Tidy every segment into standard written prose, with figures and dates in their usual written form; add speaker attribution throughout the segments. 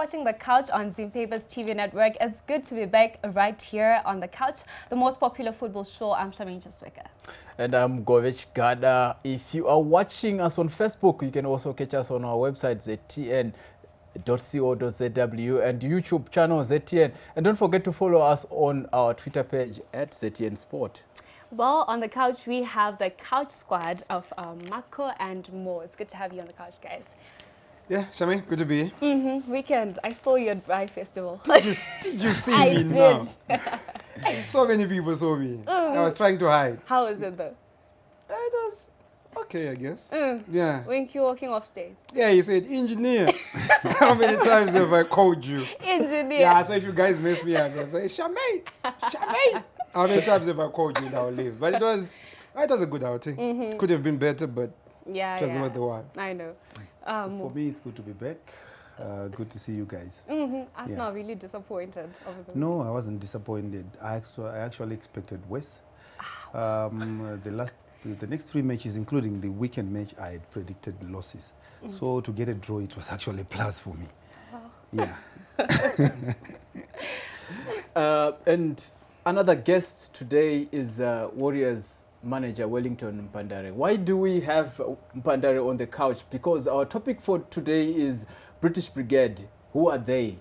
Speaker 1: watching The Couch on Zimpaver's TV network. It's good to be back right here on The Couch, the most popular football show. I'm Shamin Chasweka.
Speaker 2: And I'm Govich Gada. If you are watching us on Facebook, you can also catch us on our website, ztn.co.zw, and YouTube channel ZTN. And don't forget to follow us on our Twitter page at ZTN Sport.
Speaker 1: Well, on The Couch, we have the Couch Squad of Marco and Mo. It's good to have you on The Couch, guys.
Speaker 3: Yeah, Shami, good to be here.
Speaker 1: Weekend, I saw you at Bri Festival.
Speaker 3: Did you see
Speaker 1: I
Speaker 3: me
Speaker 1: did.
Speaker 3: now? So many people saw me. I was trying to hide.
Speaker 1: How was it though?
Speaker 3: It was okay, I guess. Yeah.
Speaker 1: When you walking off stage?
Speaker 3: Yeah, you said engineer. How many times have I called you?
Speaker 1: Engineer.
Speaker 3: Yeah, so if you guys mess me up, I'll say, Shami. How many times have I called you and I'll leave? But it was a good outing. Could have been better, but
Speaker 1: Yeah,
Speaker 3: it was worth the while.
Speaker 1: I know.
Speaker 4: For me, it's good to be back. Good to see you guys.
Speaker 1: Arsenal really disappointed over the
Speaker 4: No, I wasn't disappointed. I actually expected worse. The next three matches, including the weekend match, I had predicted losses. So to get a draw, it was actually a plus for me. Yeah.
Speaker 2: And another guest today is Warriors manager Wellington Mpandare. Why do we have Mpandare on the couch? Because our topic for today is British Brigade. Who are they?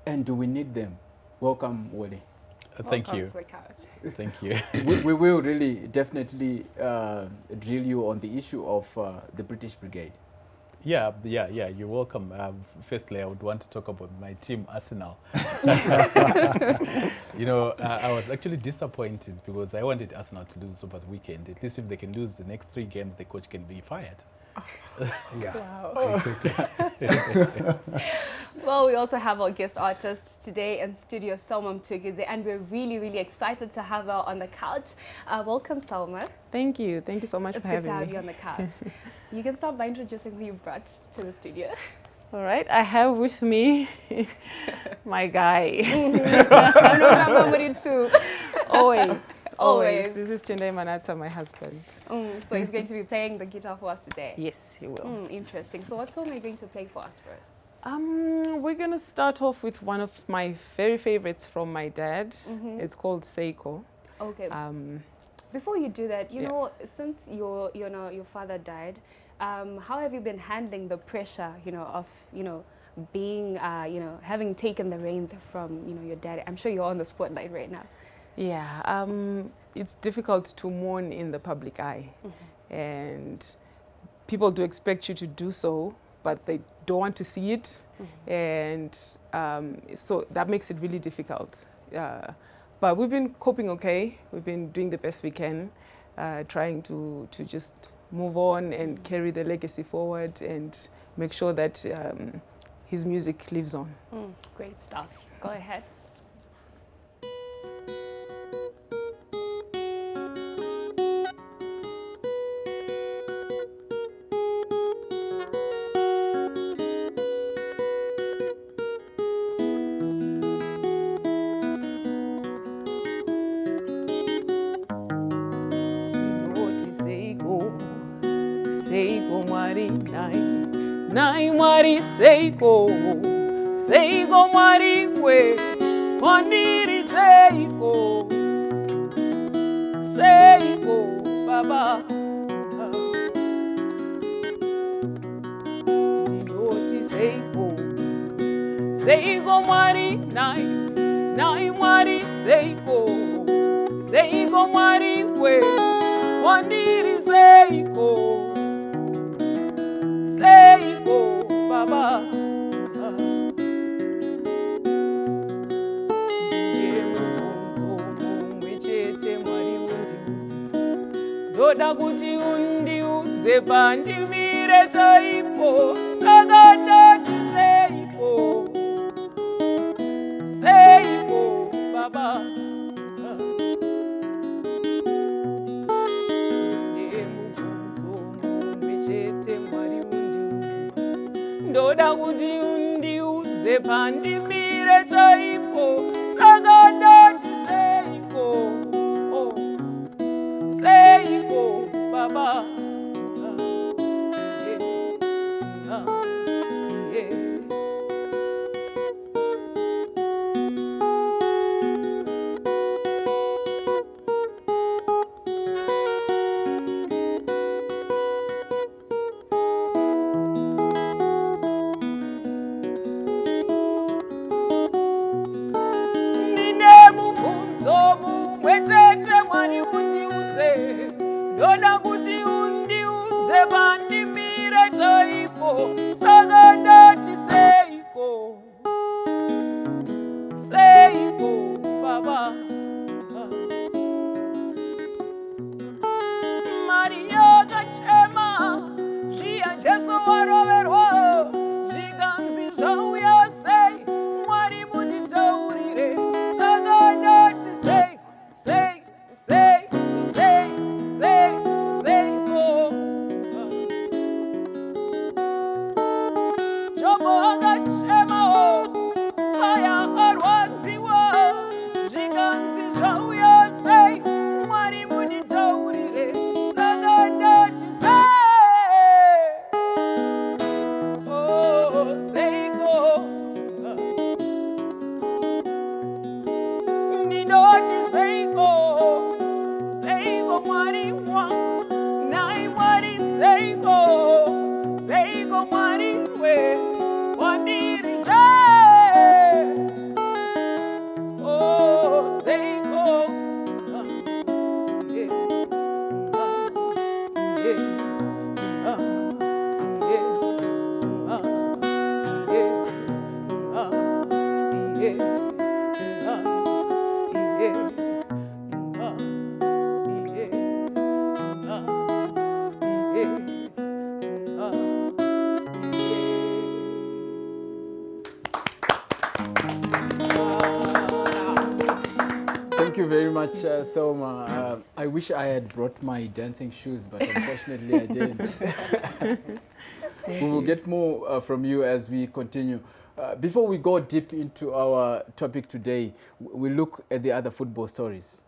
Speaker 2: And do we need them? Welcome, Wally.
Speaker 5: Thank
Speaker 1: Welcome
Speaker 5: you.
Speaker 1: to The Couch.
Speaker 5: Thank you.
Speaker 2: We will really definitely drill you on the issue of the British Brigade.
Speaker 5: Yeah, you're welcome. Firstly, I would want to talk about my team, Arsenal. I was actually disappointed because I wanted Arsenal to lose over the weekend. At least if they can lose the next 3 games, the coach can be fired.
Speaker 4: Yeah.
Speaker 1: Wow. Well, we also have our guest artist today in studio, Salma Mtugidze, and we're really, really excited to have her on The Couch. Welcome, Salma.
Speaker 6: Thank you so much
Speaker 1: It's
Speaker 6: for
Speaker 1: good to
Speaker 6: having
Speaker 1: have
Speaker 6: me.
Speaker 1: you on The Couch. You can start by introducing who you brought to the studio.
Speaker 6: All right, I have with me my guy.
Speaker 1: I'm not somebody too.
Speaker 6: Always.
Speaker 1: Always.
Speaker 6: This is Tendai Manata, my husband.
Speaker 1: So he's going to be playing the guitar for us today.
Speaker 6: Yes, he will.
Speaker 1: Interesting. So what song are you going to play for us first?
Speaker 6: We're going to start off with one of my very favorites from my dad. It's called Seiko.
Speaker 1: Okay. Before you do that, you know, since your father died, how have you been handling the pressure, of being, having taken the reins from, your dad? I'm sure you're on the spotlight right now.
Speaker 6: Yeah, it's difficult to mourn in the public eye. And people do expect you to do so, but they don't want to see it. And so that makes it really difficult. But we've been coping okay. We've been doing the best we can, trying to just move on and carry the legacy forward and make sure that his music lives on.
Speaker 1: Great stuff. Go ahead.
Speaker 6: Seiko Mari Nai Mari Seiko Mari we Kondiri Seiko Baba Noti Seiko Mari Nai Mari Seiko Mari we Kondiri Seiko Baba Doda kuti undiudze pandimire chaipo sakadati Seiko Baba Doda kuti undiudze pandimire chaipo sakadati Seiko Baba
Speaker 2: you very much, Soma. I wish I had brought my dancing shoes, but unfortunately I didn't. We will get more from you as we continue. Before we go deep into our topic today, we look at the other football stories.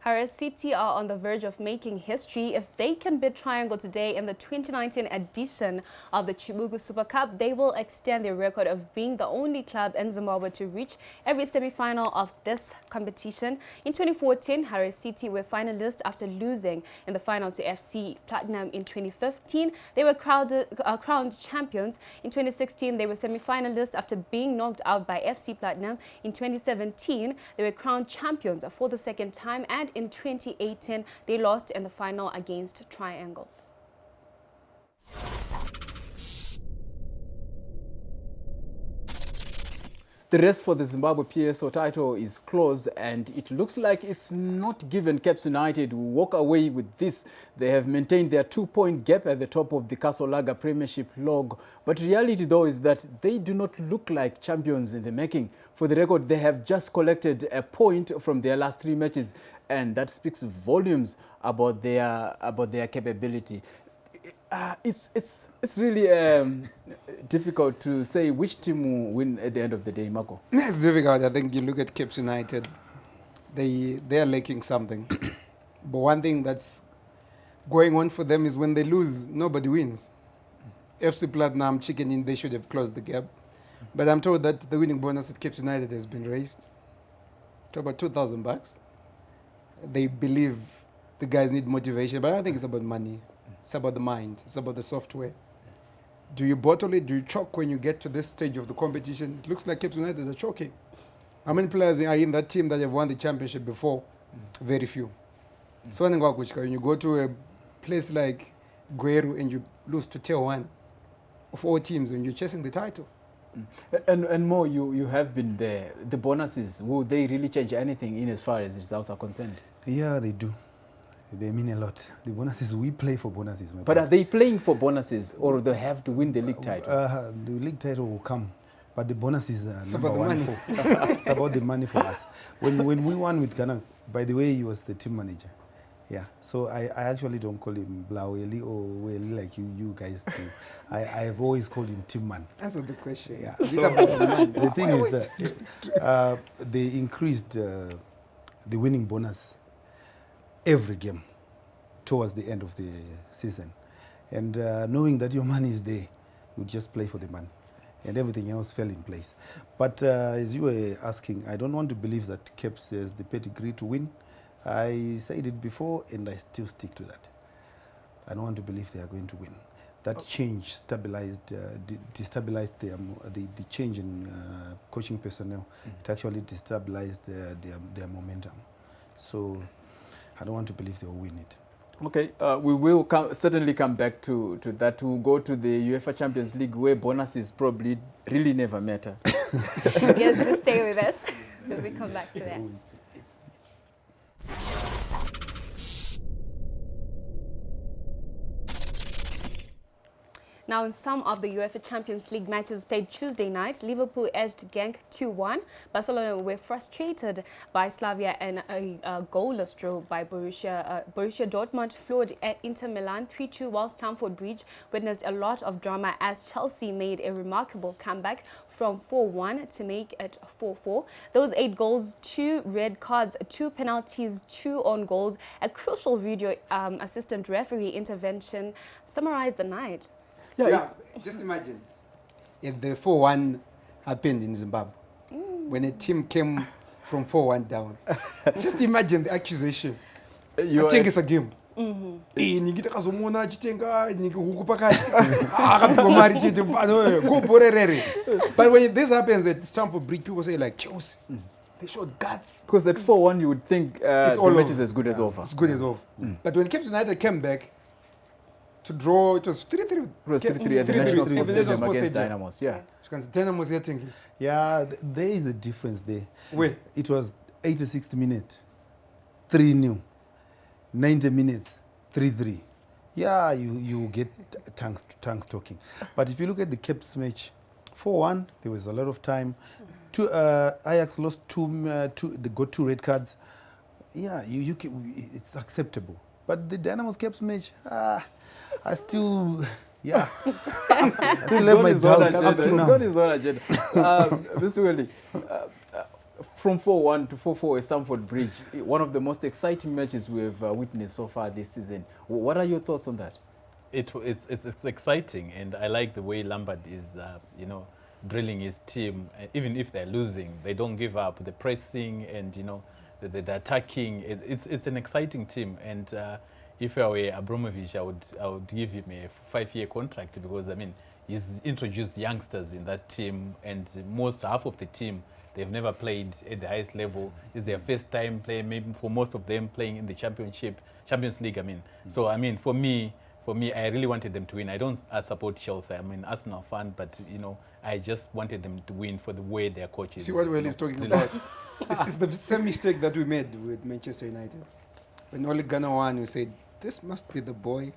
Speaker 1: Harare City are on the verge of making history. If they can beat Triangle today in the 2019 edition of the Chibugu Super Cup, they will extend their record of being the only club in Zimbabwe to reach every semi-final of this competition. In 2014, Harare City were finalists after losing in the final to FC Platinum in 2015. They were crowned champions. In 2016, they were semi-finalists after being knocked out by FC Platinum. In 2017, they were crowned champions for the second time, and in 2018, they lost in the final against Triangle.
Speaker 2: The race for the Zimbabwe PSO title is closed, and it looks like it's not given Caps United to walk away with this. They have maintained their 2-point gap at the top of the Castle Lager Premiership log. But reality, though, is that they do not look like champions in the making. For the record, they have just collected a point from their last 3 matches, and that speaks volumes about their capability. It's really difficult to say which team will win at the end of the day, Marco.
Speaker 3: It's difficult. I think you look at Caps United, they are lacking something. But one thing that's going on for them is when they lose, nobody wins. FC Platinum, Chicken Inn, they should have closed the gap. But I'm told that the winning bonus at Caps United has been raised to about $2,000. They believe the guys need motivation, but I don't think it's about money. It's about the mind. It's about the software. Do you bottle it? Do you choke when you get to this stage of the competition? It looks like Cape United are choking. How many players are in that team that have won the championship before? Very few. So when you go to a place like Gweru and you lose to Tier 1 of all teams and you're chasing the title.
Speaker 2: And more, you have been there. The bonuses, will they really change anything in as far as results are concerned?
Speaker 4: Yeah, they do. They mean a lot. The bonuses, we play for bonuses.
Speaker 2: But are they playing for bonuses, or they have to win the league title?
Speaker 4: The league title will come, but the bonuses are
Speaker 3: It's
Speaker 4: number
Speaker 3: about the
Speaker 4: one.
Speaker 3: money.
Speaker 4: It's about the money for us. When we won with Ghana, by the way, he was the team manager. Yeah, so I actually don't call him Blaueli or Weli like you guys do. I have always called him team man.
Speaker 3: Answer the question.
Speaker 4: Yeah.
Speaker 3: Is it
Speaker 4: So
Speaker 3: about the money?
Speaker 4: the thing is that they increased the winning bonus every game towards the end of the season. And knowing that your money is there, you just play for the money. And everything else fell in place. But as you were asking, I don't want to believe that Caps has the pedigree to win. I said it before, and I still stick to that. I don't want to believe they are going to win. That change stabilized, destabilized the change in coaching personnel. It actually destabilized their momentum. So I don't want to believe they will win it.
Speaker 2: Okay, we will certainly come back to that. We'll go to the UEFA Champions League, where bonuses probably really never matter.
Speaker 1: Yes, just stay with us as we come back to that. Now, in some of the UEFA Champions League matches played Tuesday night, Liverpool edged Genk 2-1. Barcelona were frustrated by Slavia and a goalless draw by Borussia. Borussia Dortmund floored Inter Milan 3-2, while Stamford Bridge witnessed a lot of drama as Chelsea made a remarkable comeback from 4-1 to make it 4-4. Those 8 goals, 2 red cards, 2 penalties, 2 own goals, a crucial video assistant referee intervention summarized the night.
Speaker 3: Yeah, just imagine if the 4-1 happened in Zimbabwe, when a team came from 4-1 down. Just imagine the accusation. I think it's a game. Ningita kazomona achitenga huku pakati akapigwa mari chete go borerere. But when this happens at Stamford Bridge, people say like Chelsea, they showed guts.
Speaker 2: Because at 4-1 you would think
Speaker 3: It's
Speaker 2: the
Speaker 3: all
Speaker 2: match
Speaker 3: over.
Speaker 2: is as good as over.
Speaker 3: It's good as over. But when Cape United came back to draw, it was 3-3.
Speaker 2: It was 3-3 at the
Speaker 3: 3-3
Speaker 2: National
Speaker 3: at the
Speaker 2: Sports
Speaker 3: National
Speaker 2: Stadium
Speaker 3: Sports
Speaker 2: against
Speaker 3: Stadium.
Speaker 2: Dynamos. Yeah.
Speaker 3: Dynamos hitting this.
Speaker 4: Yeah, there is a difference there.
Speaker 3: Where?
Speaker 4: It was 86th minute, 3-0. 90 minutes, 3-3. yeah, you get tongues talking. But if you look at the Caps match, 4-1, there was a lot of time. Ajax lost they got 2 red cards. Yeah, it's acceptable. But the Dynamo's Caps match, I still, yeah. I still have my doubts up to
Speaker 2: He's
Speaker 4: now.
Speaker 2: got his own agenda. Mr. Willie, from 4-1 to 4-4 at Stamford Bridge, one of the most exciting matches we've witnessed so far this season. What are your thoughts on that?
Speaker 5: It's exciting, and I like the way Lampard is, drilling his team. Even if they're losing, they don't give up. The pressing and the attacking. It's an exciting team. And if I were Abramovich, I would give him a 5-year contract, because he's introduced youngsters in that team, and half of the team, they've never played at the highest level. It's their first time playing, maybe for most of them playing in the Champions League. So for me, I really wanted them to win. I don't support Chelsea. I'm an Arsenal fan, but I just wanted them to win for the way their coach is.
Speaker 3: See what Will is talking about? It's the same mistake that we made with Manchester United. When Ole Gunnar won, we said, this must be the boy.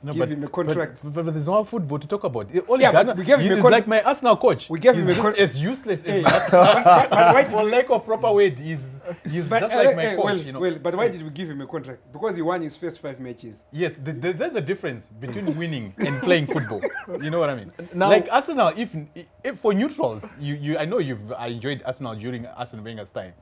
Speaker 5: No,
Speaker 3: Give him a contract.
Speaker 5: But there's no football to talk about.
Speaker 3: But we gave him a
Speaker 5: He's
Speaker 3: contract.
Speaker 5: like my Arsenal coach.
Speaker 3: We gave him
Speaker 5: He's
Speaker 3: a
Speaker 5: just
Speaker 3: con-
Speaker 5: as useless as my Arsenal. For lack of proper word, he's just like my coach.
Speaker 3: But why did we give him a contract? Because he won his first 5 matches.
Speaker 5: Yes, there's a difference between winning and playing football. You know what I mean?
Speaker 2: Now-
Speaker 5: Like Arsenal, if for neutrals, I know I enjoyed Arsenal during Arsene Wenger's time,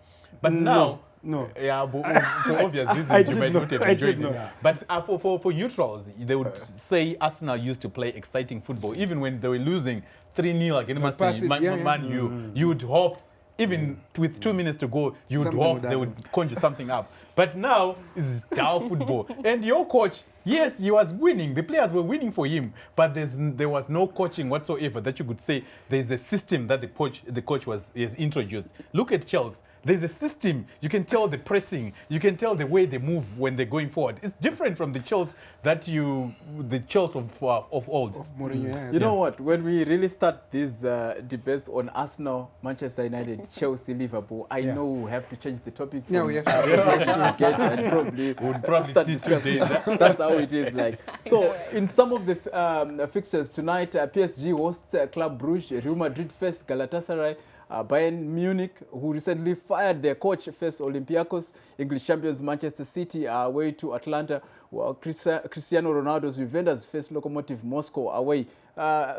Speaker 5: but now.
Speaker 3: No.
Speaker 5: Yeah, but for obvious reasons,
Speaker 3: I
Speaker 5: you
Speaker 3: did
Speaker 5: might
Speaker 3: not.
Speaker 5: not have
Speaker 3: I
Speaker 5: enjoyed
Speaker 3: did
Speaker 5: it.
Speaker 3: not.
Speaker 5: But for neutrals, they would say Arsenal used to play exciting football. Even when they were losing 3-0 against
Speaker 3: pass it,
Speaker 5: Man, you would hope, even with 2 minutes to go, you would
Speaker 3: Something
Speaker 5: hope
Speaker 3: would
Speaker 5: they
Speaker 3: happen.
Speaker 5: would conjure something up. But now, it's dull football. And your coach, yes, he was winning. The players were winning for him. But there was no coaching whatsoever that you could say there's a system that the coach has introduced. Look at Chelsea. There's a system. You can tell the pressing. You can tell the way they move when they're going forward. It's different from the Chelsea the Chelsea of old.
Speaker 3: Of Mourinho, yes.
Speaker 2: You know what? When we really start these debates on Arsenal, Manchester United, Chelsea, Liverpool, I know we have to change the topic.
Speaker 3: Yeah,
Speaker 2: from
Speaker 3: we have to.
Speaker 2: get and probably,
Speaker 5: Would probably
Speaker 2: start
Speaker 5: teach
Speaker 2: discussing.
Speaker 5: you days,
Speaker 2: That's how it is like. So, in some of the fixtures tonight, PSG hosts Club Brugge, Real Madrid face Galatasaray, Bayern Munich, who recently fired their coach, face Olympiacos. English champions Manchester City are away to Atlanta, while Cristiano Ronaldo's Juventus face Lokomotiv Moscow away.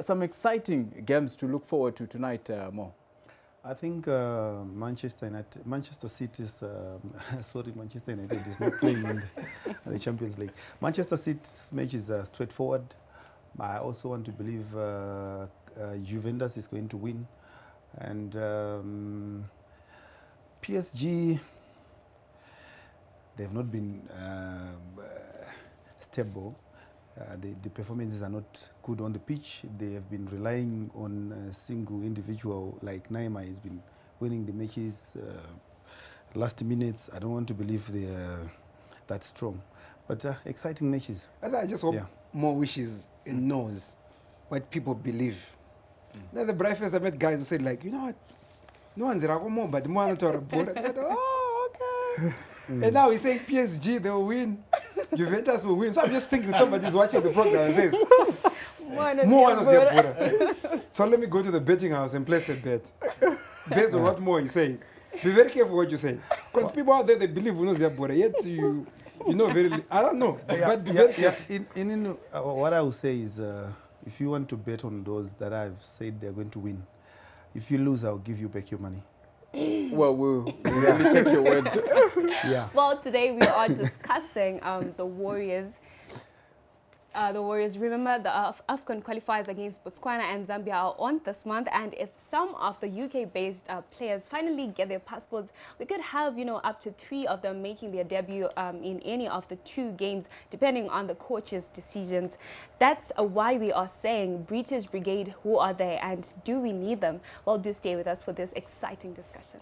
Speaker 2: Some exciting games to look forward to tonight, Mo.
Speaker 4: I think Manchester City's, Manchester United is not playing in the Champions League. Manchester City's match is straightforward. I also want to believe Juventus is going to win. And PSG, they've not been stable. The performances are not good on the pitch. They have been relying on a single individual like Neymar. He's been winning the matches last minutes. I don't want to believe they are that strong. But exciting matches.
Speaker 3: I just hope more wishes and knows what people believe. Then the breakfast I met guys who said like, you know what? No one's more, but more not oh, okay. And now he's saying PSG, they will win. Juventus will win. So I'm just thinking somebody's watching the program and says, more one was So let me go to the betting house and place a bet. Based on what more you say. Be very careful what you say. Because people out there, they believe we know Ziabora. Yet you know very, I don't know. But be very careful.
Speaker 4: What I would say is, if you want to bet on those that I've said they're going to win, if you lose, I'll give you back your money.
Speaker 2: Well, we'll really take your word.
Speaker 4: Yeah.
Speaker 1: Well, today we are discussing the Warriors. The Warriors, remember, the AFCON qualifiers against Botswana and Zambia are on this month, and if some of the UK-based players finally get their passports, we could have, up to 3 of them making their debut in any of the 2 games, depending on the coach's decisions. That's why we are saying, British Brigade, who are they, and do we need them? Well, do stay with us for this exciting discussion.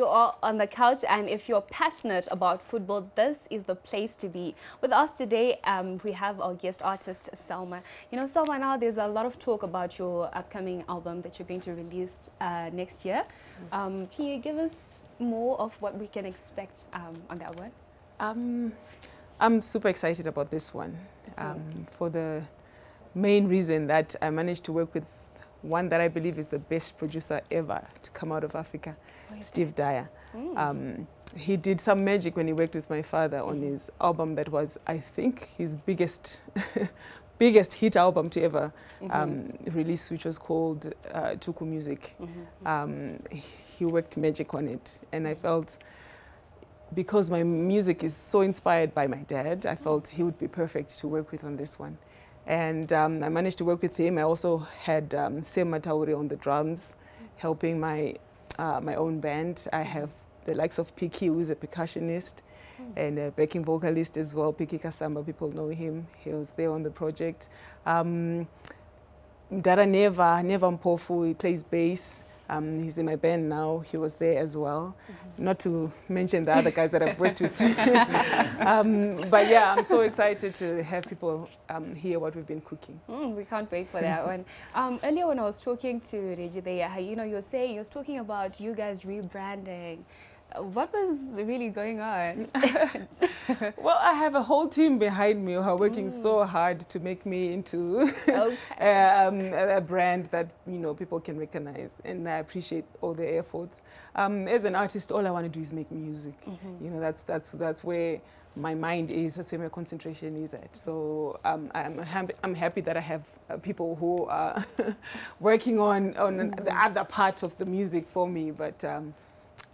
Speaker 1: you are on the couch and if you're passionate about football, this is the place to be. With us today, we have our guest artist, Salma. You know, Salma, now there's a lot of talk about your upcoming album that you're going to release next year. Can you give us more of what we can expect on that one?
Speaker 6: I'm super excited about this one for the main reason that I managed to work with one that I believe is the best producer ever to come out of Africa, Steve Dyer. He did some magic when he worked with my father on his album that was, I think, his biggest biggest hit album to ever release, which was called Tuku Music. He worked magic on it, and I felt, because my music is so inspired by my dad, I felt he would be perfect to work with on this one. And I managed to work with him. I also had Sam Matauri on the drums, helping my my own band. I have the likes of Piki, who is a percussionist, and a backing vocalist as well, Piki Kasamba, people know him. He was there on the project. Dara Neva Mpofu, he plays bass. He's in my band now. He was there as well. Not to mention the other guys that I've worked with. But yeah, I'm so excited to have people hear what we've been cooking.
Speaker 1: We can't wait for that one. Earlier when I was talking to Reggie there, you know, you were talking about you guys rebranding. What was really going on?
Speaker 6: Well, I have a whole team behind me who are working so hard to make me into a brand that, you know, people can recognize, and I appreciate all their efforts. As an artist, all I want to do is make music. You know, that's where my mind is. That's where my concentration is at. So I'm happy that I have people who are working on the other part of the music for me, but.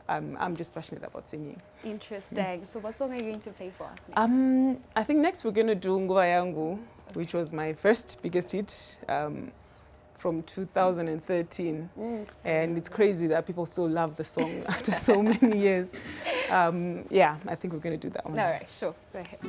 Speaker 6: I'm just passionate about singing.
Speaker 1: Interesting. So what song are you going to play for us next?
Speaker 6: I think next we're going to do Nguva Yangu, which was my first biggest hit from 2013. And it's crazy that people still love the song after so many years. Yeah, I think we're going to do that one.
Speaker 1: All right, sure. Go ahead.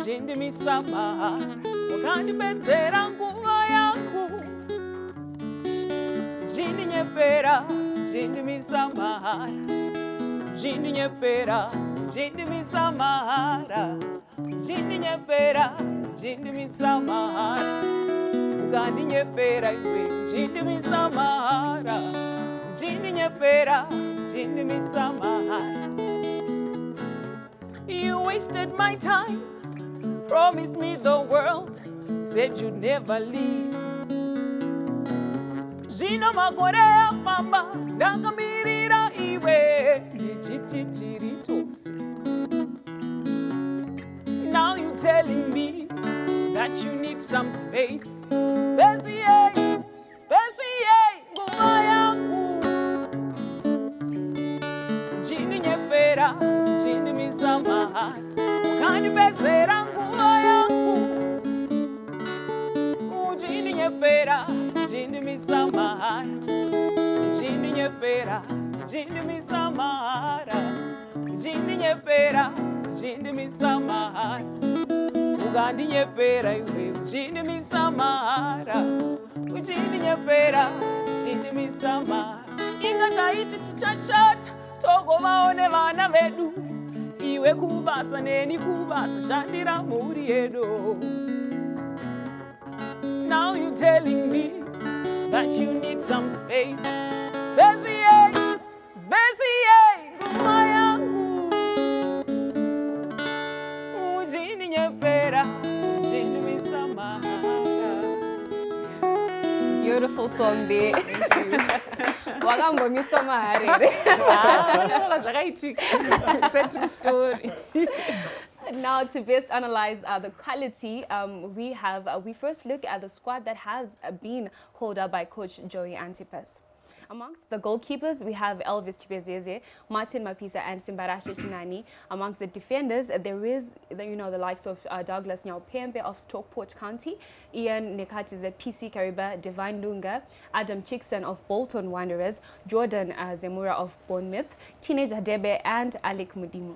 Speaker 6: Jindi misama, wakandi benzera nguva yangu. Jindi nyepera, jindi misama. Jindi nyepera, jindi misama. Jindi nyepera, jindi misama. Wakandi nyepera, jindi misama. Jindi nyepera, jindi misama. You wasted my time, promised me the world, said you'd never leave. Jino magore afamba, dangamirira iwe, nichititiritosi. Now you're telling me that you need some space. Spacie, nguma yangu. Jini nyepera, jini misama. Ukani bezera nguva yangu. Jini nyepera, jini misama. Jini nyepera, jini misama. Jini nyepera, jini misama. Ugandi nyepera iwe, jini misama. Jini nyepera, jini misama. Ingata iti chichachata, togo vaone vana vedu. Iwe kubasa neni kubasa shandira muri edo. Now you're telling me that you need some space. Spacie, nguma yangu. Jini nyepera, jini misama.
Speaker 1: Beautiful song there. Wagambo miska maharere.
Speaker 6: It's a true story.
Speaker 1: Now, to best analyze the quality, we first look at the squad that has been called up by Coach Joey Antipas. Amongst the goalkeepers, we have Elvis Chibezeze, Martin Mapisa, and Simbarashe Chinani. Amongst the defenders, there is the likes of Douglas Nyaupembe of Stockport County, Ian Nekatize at PC Kariba, Divine Lunga, Adam Chickson of Bolton Wanderers, Jordan Zemura of Bournemouth, Teenage Hadebe, and Alec Mudimu.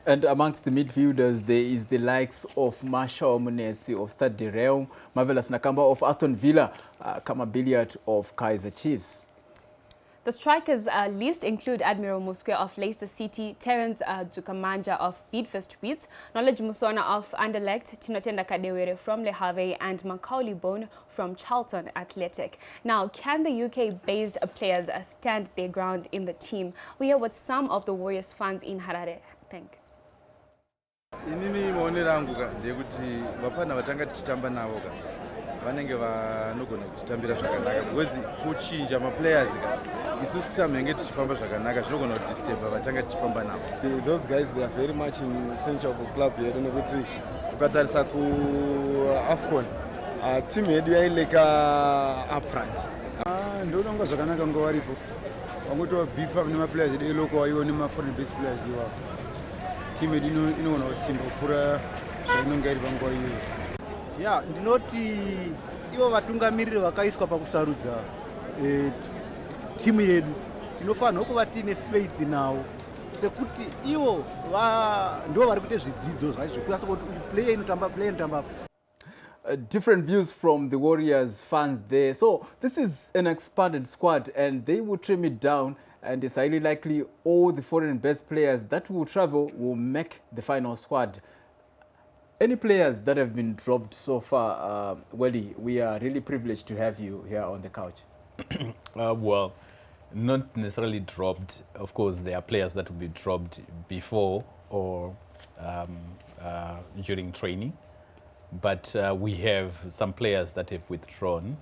Speaker 2: And amongst the midfielders, there is the likes of Marshall Munetsi of Stade de Realm, Marvelous Nakamba of Aston Villa, Kama Billiard of Kaiser Chiefs.
Speaker 1: The strikers list include Admiral Muskwe of Leicester City, Terence Jukamanja of Bidfest Beats, Knowledge Musona of Anderlecht, Tinotenda Kadewere from Le Havre, and Macaulay Bone from Charlton Athletic. Now, can the UK-based players stand their ground in the team? We hear what some of the Warriors fans in Harare think.
Speaker 7: Inini maonero angu ndekuti vafana vatanga tichitamba navo vanenge vanogona kutitambira zvakanaka because kuchinja maplayers isusu tamenge tichifamba zvakanaka zvinogona kuti stepa vatanga tichifamba navo.
Speaker 8: Those guys, they are very much in central of the club here nekuti ukatarisa kuAFCON team yedu yaileka up front.
Speaker 9: Ndononga zvakanaka nguva varipo vangotova beef nemaplayers edu eloko waiwo nemaforeign based players iwavo. Team yedu inogona kusimba kupfuura zvainonga iri panguva iyoyo.
Speaker 10: Ya, ndinoti ivo vatungamiriri vakaiswa pakusarudza timu yedu tinofanirwa kuva tiine faith nawo sekuti ivo ndo vari kuite zvidzidzo zvacho zvekuasa kuti player inotamba.
Speaker 2: Different views from the Warriors fans there. So this is an expanded squad and they will trim it down, and it's highly likely all the foreign best players that will travel will make the final squad. Any players that have been dropped so far, Welly, we are really privileged to have you here on the couch.
Speaker 5: Well, not necessarily dropped. Of course, there are players that will be dropped before or during training. But we have some players that have withdrawn,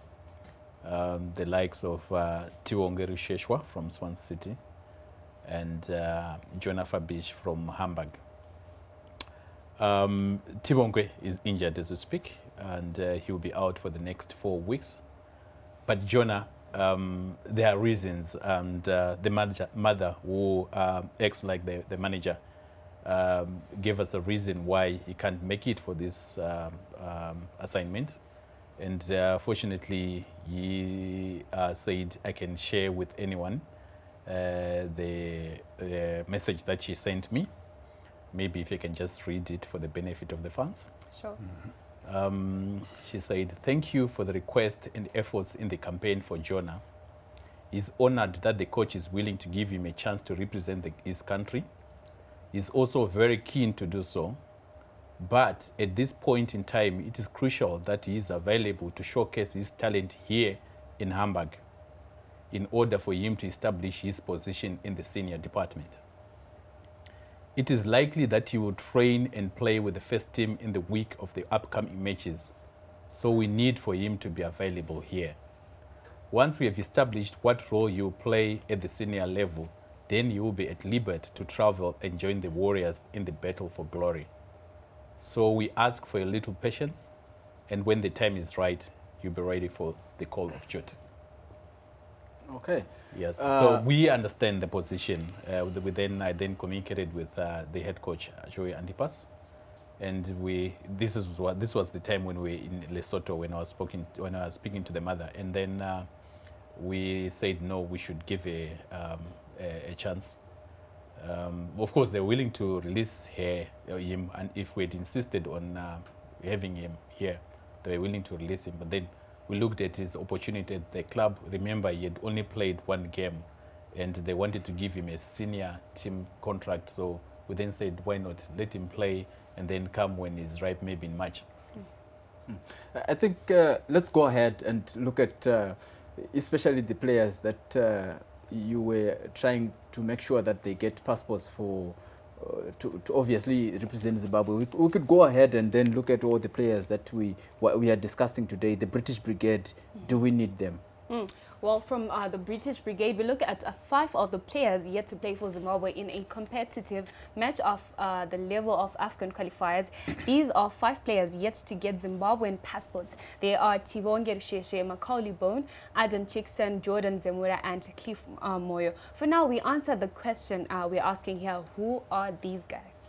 Speaker 5: the likes of Tiwongeru Sheshwa from Swansea City and Jonah Fabish from Hamburg. Tibongwe is injured as we speak, and he will be out for the next 4 weeks. But Jonah, there are reasons, and the mother who acts like the manager gave us a reason why he can't make it for this assignment. And fortunately, he said, I can share with anyone the message that she sent me. Maybe if you can just read it for the benefit of the fans.
Speaker 1: Sure.
Speaker 5: She said, thank you for the request and efforts in the campaign for Jonah. He's honored that the coach is willing to give him a chance to represent his country. He's also very keen to do so. But at this point in time, it is crucial that he is available to showcase his talent here in Hamburg in order for him to establish his position in the senior department. It is likely that he will train and play with the first team in the week of the upcoming matches, so we need for him to be available here. Once we have established what role he will play at the senior level, then he will be at liberty to travel and join the Warriors in the battle for glory. So we ask for a little patience, and when the time is right, you'll be ready for the call of duty.
Speaker 2: Okay.
Speaker 5: Yes. So we understand the position. I then communicated with the head coach Joey Antipas, and this was the time when we were in Lesotho when I was speaking to the mother, and then we said no, we should give a chance. Of course, they're willing to release him, and if we had insisted on having him here, they were willing to release him. But then we looked at his opportunity at the club. Remember, he had only played 1 game, and they wanted to give him a senior team contract. So we then said, why not let him play and then come when he's ripe, maybe in March.
Speaker 2: I think let's go ahead and look at especially the players that you were trying to make sure that they get passports for to obviously represent Zimbabwe. We could go ahead and then look at all the players that we are discussing today. The British Brigade, do we need them?
Speaker 1: Well, from the British Brigade, we look at 5 of the players yet to play for Zimbabwe in a competitive match of the level of AFCON qualifiers. These are 5 players yet to get Zimbabwean passports. They are Tibonge Rusheshe, Macaulay Bone, Adam Chickson, Jordan Zemura, and Cliff Moyo. For now, we answer the question we're asking here: who are these guys?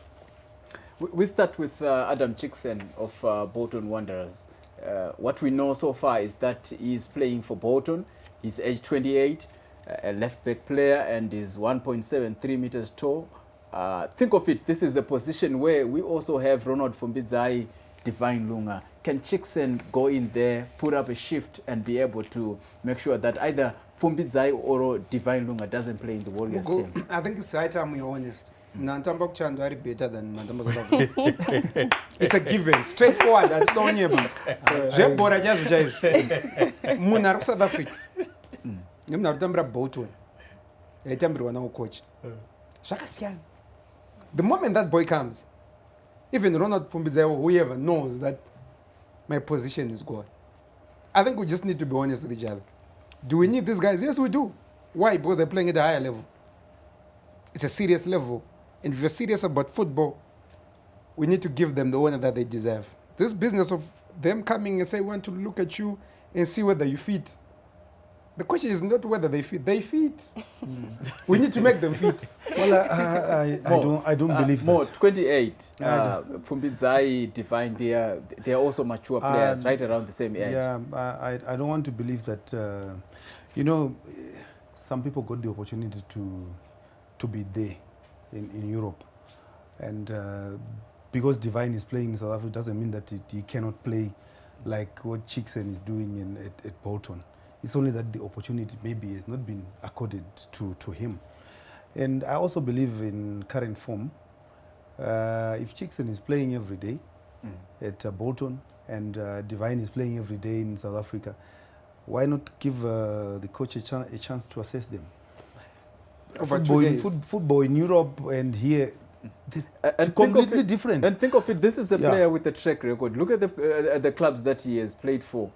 Speaker 2: We start with Adam Chickson of Bolton Wanderers. What we know so far is that he's playing for Bolton. He's age 28, a left-back player, and is 1.73 meters tall. Think of it, this is a position where we also have Ronald Fumbidzai, Divine Lunga. Can Chickson go in there, put up a shift, and be able to make sure that either Fumbidzai or Divine Lunga doesn't play in the Warriors team?
Speaker 3: I think it's high time we're honest. Nantamba Kuchandwa are better than Nantamba South Africa. It's a given, straightforward. That's the only one. Jebora just Munar South Africa. I'm not Tambra Bolton. I Tambra now coach. Shakasian. The moment that boy comes, even Ronald Fumbidzai or whoever knows that my position is gone. I think we just need to be honest with each other. Do we need these guys? Yes, we do. Why? Because they're playing at a higher level. It's a serious level. And if you're serious about football, we need to give them the honor that they deserve. This business of them coming and say, we want to look at you and see whether you fit. The question is not whether they fit. They fit. We need to make them fit.
Speaker 4: Well, I don't believe
Speaker 2: More,
Speaker 4: that.
Speaker 2: 28. Fumbidzai, Divine, they are also mature players, right around the same age.
Speaker 4: Yeah, I don't want to believe that. Some people got the opportunity to be there in Europe, and because Divine is playing in South Africa doesn't mean that he cannot play like what Chickson is doing at Bolton. It's only that the opportunity maybe has not been accorded to him. And I also believe in current form. If Chickson is playing every day at Bolton and Divine is playing every day in South Africa, why not give the coach a chance to assess them? Football in Europe and here,
Speaker 2: and
Speaker 4: completely different.
Speaker 2: And think of it, this is a player with a track record. Look at the clubs that he has played for.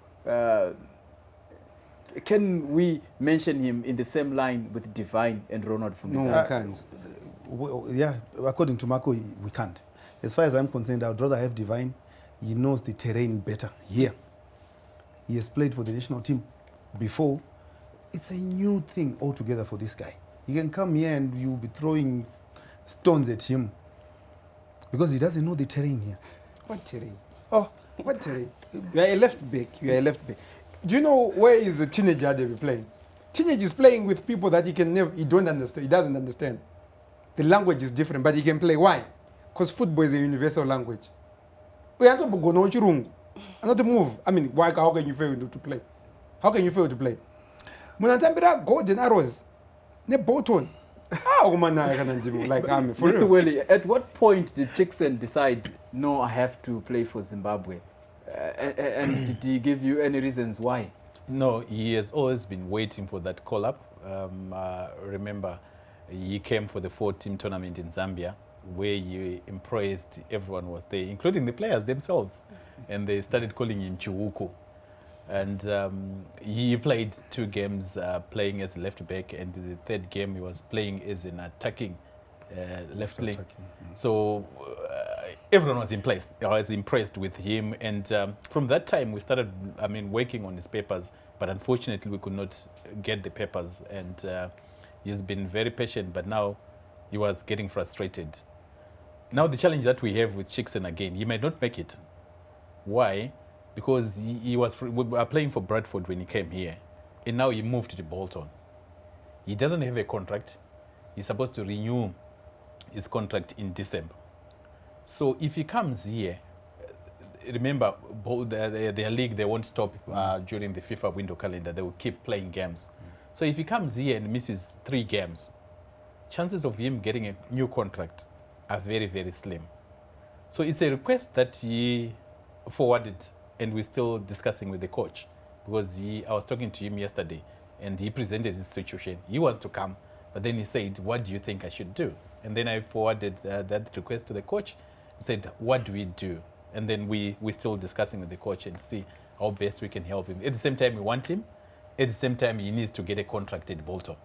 Speaker 2: Can we mention him in the same line with Divine and Ronald Fumbidzai?
Speaker 3: No, we can't.
Speaker 4: Yeah, according to Marco, we can't. As far as I'm concerned, I'd rather have Divine. He knows the terrain better here. He has played for the national team before. It's a new thing altogether for this guy. He can come here and you'll be throwing stones at him because he doesn't know the terrain here.
Speaker 3: What terrain?
Speaker 4: Oh,
Speaker 3: what terrain? You are a left back. Do you know where is the teenager they be playing? Teenage is playing with people that he don't understand. He doesn't understand. The language is different, but he can play. Why? Because football is a universal language. We have to go no churung. Not to move. I mean, why? How can you fail to play? How can you fail to play? Munatambira Golden Arrows. Ne Bolton.
Speaker 2: Mr. Willie, at what point did Chickson decide, no, I have to play for Zimbabwe? And did he give you any reasons why?
Speaker 5: No, he has always been waiting for that call-up. Remember, he came for the 4-team tournament in Zambia, where he impressed, everyone was there, including the players themselves. And they started calling him Chiwuku. And he played 2 games playing as a left back, and the 3rd game he was playing as an attacking left wing. So everyone was impressed. I was impressed with him, and from that time we started, working on his papers. But unfortunately, we could not get the papers, and he's been very patient. But now he was getting frustrated. Now the challenge that we have with Chickson again, he might not make it. Why? Because we were playing for Bradford when he came here, and now he moved to Bolton. He doesn't have a contract. He's supposed to renew his contract in December. So if he comes here, remember, their league, they won't stop during the FIFA window calendar. They will keep playing games. So if he comes here and misses 3 games, chances of him getting a new contract are very, very slim. So it's a request that he forwarded, and we're still discussing with the coach, because I was talking to him yesterday and he presented his situation. He wants to come, but then he said, what do you think I should do? And then I forwarded that request to the coach. He said, what do we do? And then we're still discussing with the coach and see how best we can help him. At the same time, we want him at the same time, he needs to get a contracted Bolton.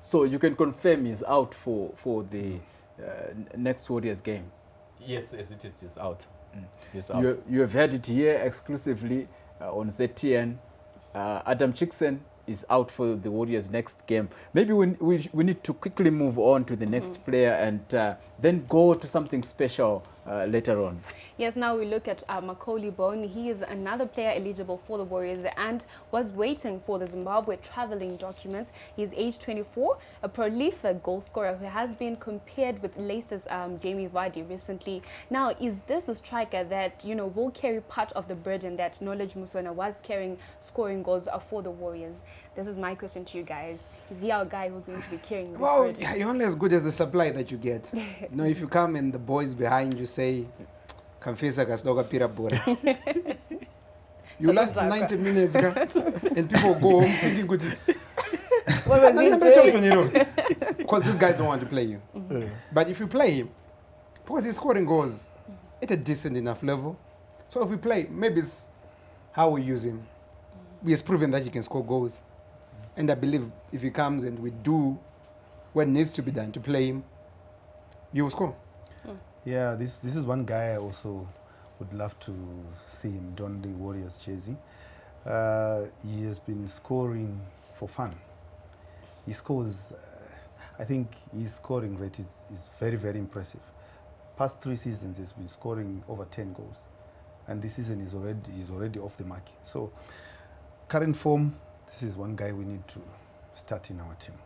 Speaker 2: So you can confirm he's out for the next Warriors game.
Speaker 5: Yes, as it is, he's out. He's out.
Speaker 2: You have heard it here exclusively on ZTN. Adam Chickson is out for the Warriors' next game. Maybe we need to quickly move on to the next player and then go to something special later on.
Speaker 1: Yes, now we look at Macaulay Bone. He is another player eligible for the Warriors and was waiting for the Zimbabwe traveling documents. He's age 24, a prolific goal scorer who has been compared with Leicester's Jamie Vardy recently. Now, is this the striker that, you know, will carry part of the burden that Knowledge Musona was carrying, scoring goals for the Warriors? This is my question to you guys. Is he our guy who's going to be carrying this burden?
Speaker 3: Yeah, you're only as good as the supply that you get. You know, if you come and the boys behind you say, Kamfisa Kasdoga Pira Bora. You last 90 minutes and people go home thinking good.
Speaker 1: What was he doing?
Speaker 3: Because these guys don't want to play you. But if you play him, because he's scoring goals at a decent enough level. So if we play, maybe it's how we use him. He has proven that he can score goals. And I believe if he comes and we do what needs to be done to play him, he will score.
Speaker 4: Yeah, this is one guy I also would love to see him don the Warriors jersey. He has been scoring for fun. He scores, I think his scoring rate is very, very impressive. Past 3 seasons he's been scoring over 10 goals. And this season he's already off the mark. So current form, this is one guy we need to start in our team.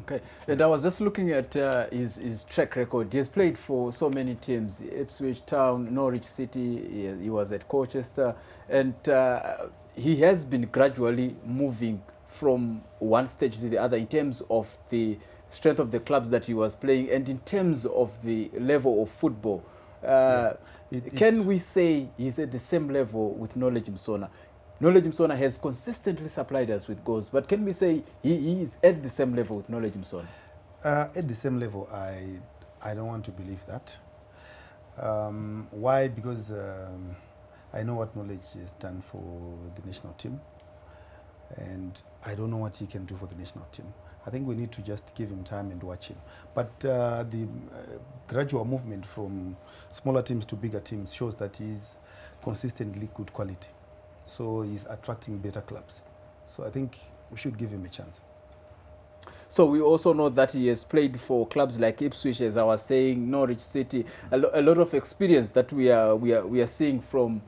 Speaker 2: Okay, and I was just looking at his track record. He has played for so many teams: Ipswich Town, Norwich City. He was at Colchester, and he has been gradually moving from one stage to the other in terms of the strength of the clubs that he was playing, and in terms of the level of football. Can we say he's at the same level with Knowledge Msona? Knowledge Msona has consistently supplied us with goals, but can we say he is at the same level with Knowledge Msona?
Speaker 4: At the same level, I don't want to believe that. Why? Because I know what Knowledge has done for the national team, and I don't know what he can do for the national team. I think we need to just give him time and watch him. But the gradual movement from smaller teams to bigger teams shows that he's consistently good quality. So he's attracting better clubs. So I think we should give him a chance.
Speaker 2: So we also know that he has played for clubs like Ipswich, as I was saying, Norwich City. A lot of experience that we are seeing from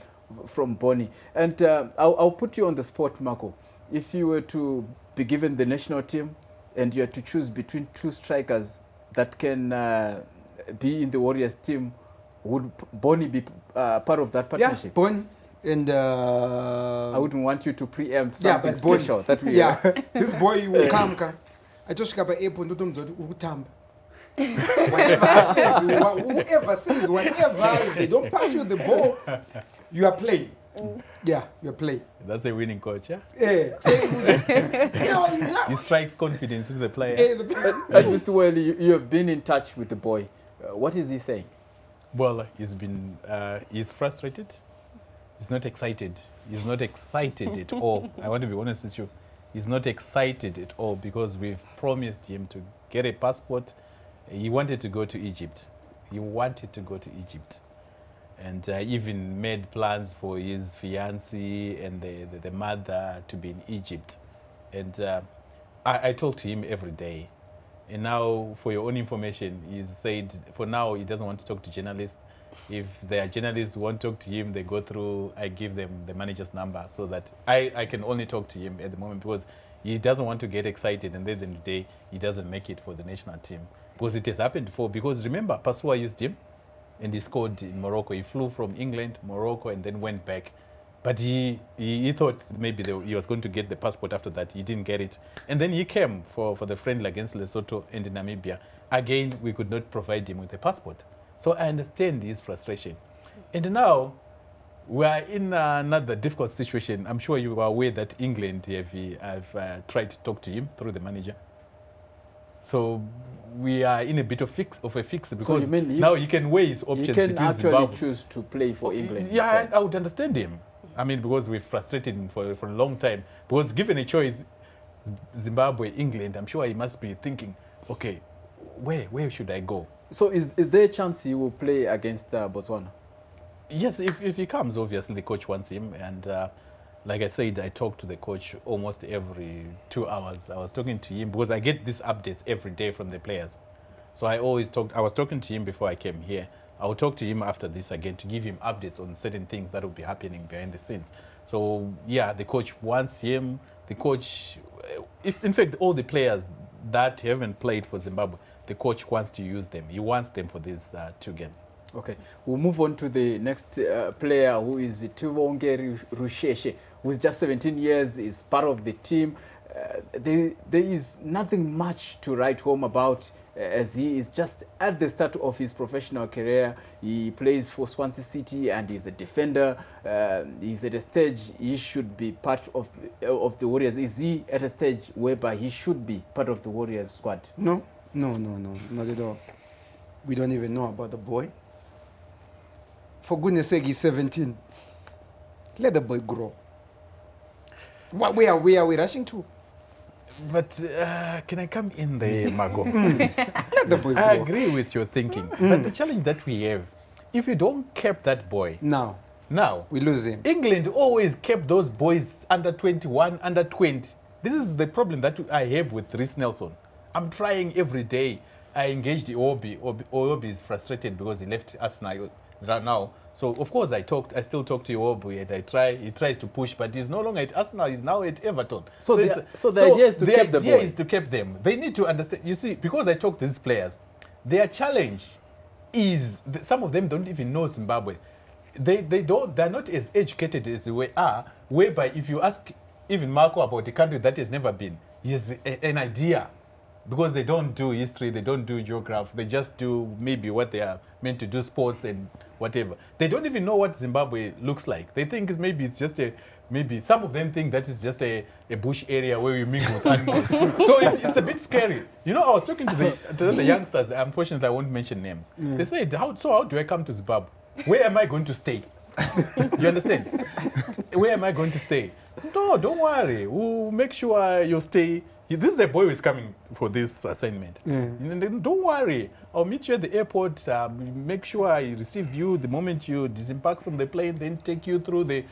Speaker 2: Bonnie. And I'll put you on the spot, Marco. If you were to be given the national team and you had to choose between 2 strikers that can be in the Warriors team, would Bonnie be part of that partnership?
Speaker 3: Yeah, Bonnie. And
Speaker 2: I wouldn't want you to preempt something special that we
Speaker 3: this boy will come. I just got a airport to whoever says whatever, they don't pass you the ball, you are playing. Yeah, you're playing.
Speaker 5: That's a winning coach, yeah?
Speaker 3: Yeah.
Speaker 5: He strikes confidence with the player.
Speaker 2: And Mr. Welly, you have been in touch with the boy. What is he saying?
Speaker 5: Well, he's frustrated. He's not excited. He's not excited at all. I want to be honest with you. He's not excited at all because we've promised him to get a passport. He wanted to go to Egypt. And even made plans for his fiancée and the mother to be in Egypt. And I talk to him every day. And now, for your own information, he's said for now he doesn't want to talk to journalists. If there are journalists who want to talk to him, they go through, I give them the manager's number so that I can only talk to him at the moment because he doesn't want to get excited and then the day he doesn't make it for the national team. Because it has happened before. Because remember, Pasua used him and he scored in Morocco. He flew from England, Morocco, and then went back. But he thought maybe he was going to get the passport after that. He didn't get it. And then he came for the friendly against Lesotho and Namibia. Again, we could not provide him with a passport. So I understand his frustration. And now we are in another difficult situation. I'm sure you are aware that England have tried to talk to him through the manager. So we are in a bit of a fix because
Speaker 2: so you mean
Speaker 5: now he can weigh his options.
Speaker 2: He can actually choose to play for England.
Speaker 5: Yeah, I would understand him. I mean, because we're frustrated for a long time. Because given a choice, Zimbabwe, England, I'm sure he must be thinking, okay, where should I go?
Speaker 2: So is there a chance he will play against Botswana?
Speaker 5: Yes, if he comes, obviously the coach wants him. And like I said, I talk to the coach almost every 2 hours. I was talking to him because I get these updates every day from the players. So I was talking to him before I came here. I will talk to him after this again to give him updates on certain things that will be happening behind the scenes. So yeah, the coach wants him. The coach, in fact, all the players that haven't played for Zimbabwe, the coach wants to use them. He wants them for these 2 games.
Speaker 2: Okay, we'll move on to the next player, who is Tivonge Rusheshe, who is just 17 years, is part of the team. There is nothing much to write home about, as he is just at the start of his professional career. He plays for Swansea City and he's a defender. He's at a stage he should be part of the Warriors. Is he at a stage whereby he should be part of the Warriors squad?
Speaker 3: No, not at all. We don't even know about the boy. For goodness sake, he's 17. Let the boy grow. Where are we rushing to?
Speaker 5: But can I come in there, Margot?
Speaker 3: Let the boy grow.
Speaker 5: I agree with your thinking. But the challenge that we have, if you don't keep that boy,
Speaker 3: Now, we lose him.
Speaker 5: England always kept those boys under 21, under 20. This is the problem that I have with Reece Nelson. I'm trying every day. I engaged Iwobi. Iwobi is frustrated because he left Arsenal right now. So of course I still talk to Iwobi and he tries to push, but he's no longer at Arsenal, he's now at Everton.
Speaker 2: So the idea is to keep the boy.
Speaker 5: The idea is to keep them. They need to understand, you see, because I talk to these players, their challenge is, some of them don't even know Zimbabwe. They're not as educated as we are, whereby if you ask even Marco about a country that has never been, he has an idea. Because they don't do history, they don't do geography, they just do maybe what they are meant to do, sports and whatever. They don't even know what Zimbabwe looks like. They think it's just maybe some of them think that is just a bush area where we mingle with animals. So it's a bit scary. You know, I was talking to the youngsters, unfortunately I won't mention names. They said, how do I come to Zimbabwe? Where am I going to stay? You understand? Where am I going to stay? No, don't worry. We'll make sure you stay. This is a boy who is coming for this assignment. Don't worry. I'll meet you at the airport. Make sure I receive you the moment you disembark from the plane, then take you through the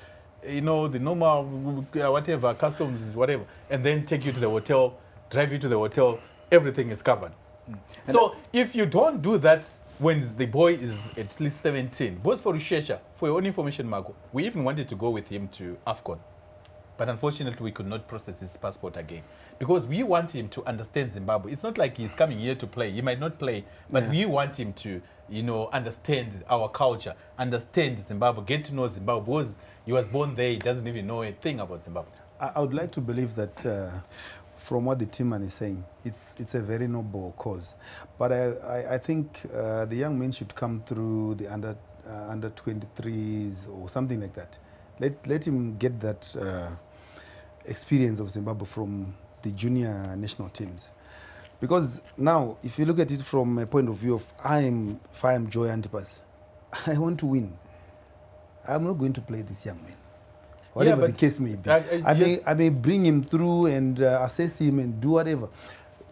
Speaker 5: normal, whatever, customs, whatever, and then take you to the hotel, drive you to the hotel. Everything is covered. So if you don't do that when the boy is at least 17, both for Rusheshe, for your own information, Marco, we even wanted to go with him to AFCON. But unfortunately, we could not process his passport again. Because we want him to understand Zimbabwe. It's not like he's coming here to play. He might not play, but we want him to, understand our culture, understand Zimbabwe, get to know Zimbabwe. Because he was born there, he doesn't even know a thing about Zimbabwe.
Speaker 4: I would like to believe that from what the team man is saying, it's a very noble cause. But I think the young men should come through the under 23s or something like that. Let him get that experience of Zimbabwe from the junior national teams. Because now, if you look at it from a point of view of if I am Joy Antipas, I want to win. I'm not going to play this young man. Whatever the case may be. I may bring him through and assess him and do whatever.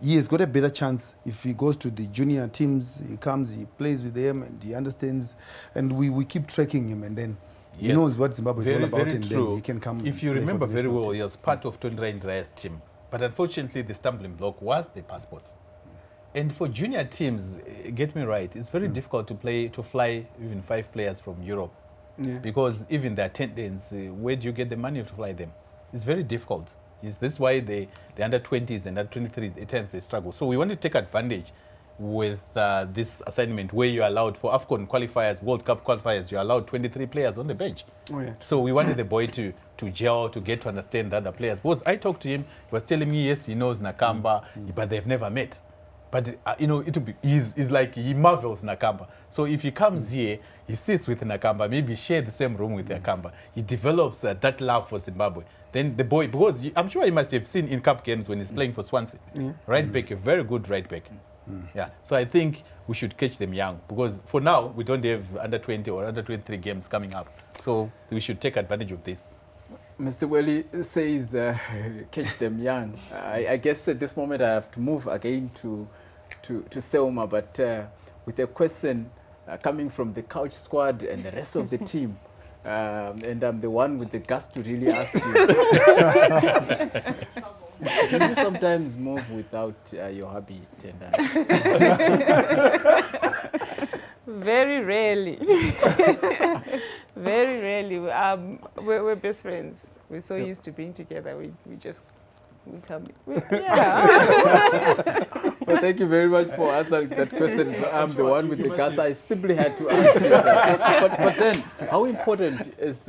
Speaker 4: He has got a better chance if he goes to the junior teams, he comes, he plays with them and he understands, and we keep tracking him, and then he knows what Zimbabwe is all about, and then he can come.
Speaker 5: If you remember very well, he was part of Tondra Indraya's team. But unfortunately, the stumbling block was the passports. And for junior teams, get me right, it's very difficult to fly even 5 players from Europe. Because even the attendance, where do you get the money to fly them? It's very difficult. This is why the under 20s and under 23 at times they struggle. So we want to take advantage with this assignment where you're allowed for AFCON qualifiers, World Cup qualifiers, you're allowed 23 players on the bench. So we wanted the boy to gel, to get to understand the other players. Because I talked to him, he was telling me, yes, he knows Nakamba, but they've never met. But, he's like, he marvels Nakamba. So if he comes here, he sits with Nakamba, maybe share the same room with Nakamba. He develops that love for Zimbabwe. Then the boy, because I'm sure he must have seen in cup games when he's playing for Swansea. Right back, a very good right back. Yeah, so I think we should catch them young, because for now we don't have under 20 or under 23 games coming up. So we should take advantage of this.
Speaker 2: Mr. Welly says, catch them young. I guess at this moment I have to move again to Selma, but with a question coming from the couch squad and the rest of the team. And I'm the one with the guts to really ask you. Do you sometimes move without your hubby, Tenda?
Speaker 6: Very rarely. Very rarely. We're best friends. We're so used to being together. We come. Yeah.
Speaker 2: Well, thank you very much for answering that question. I'm the one with the guts. I simply had to ask you that. But then, how important is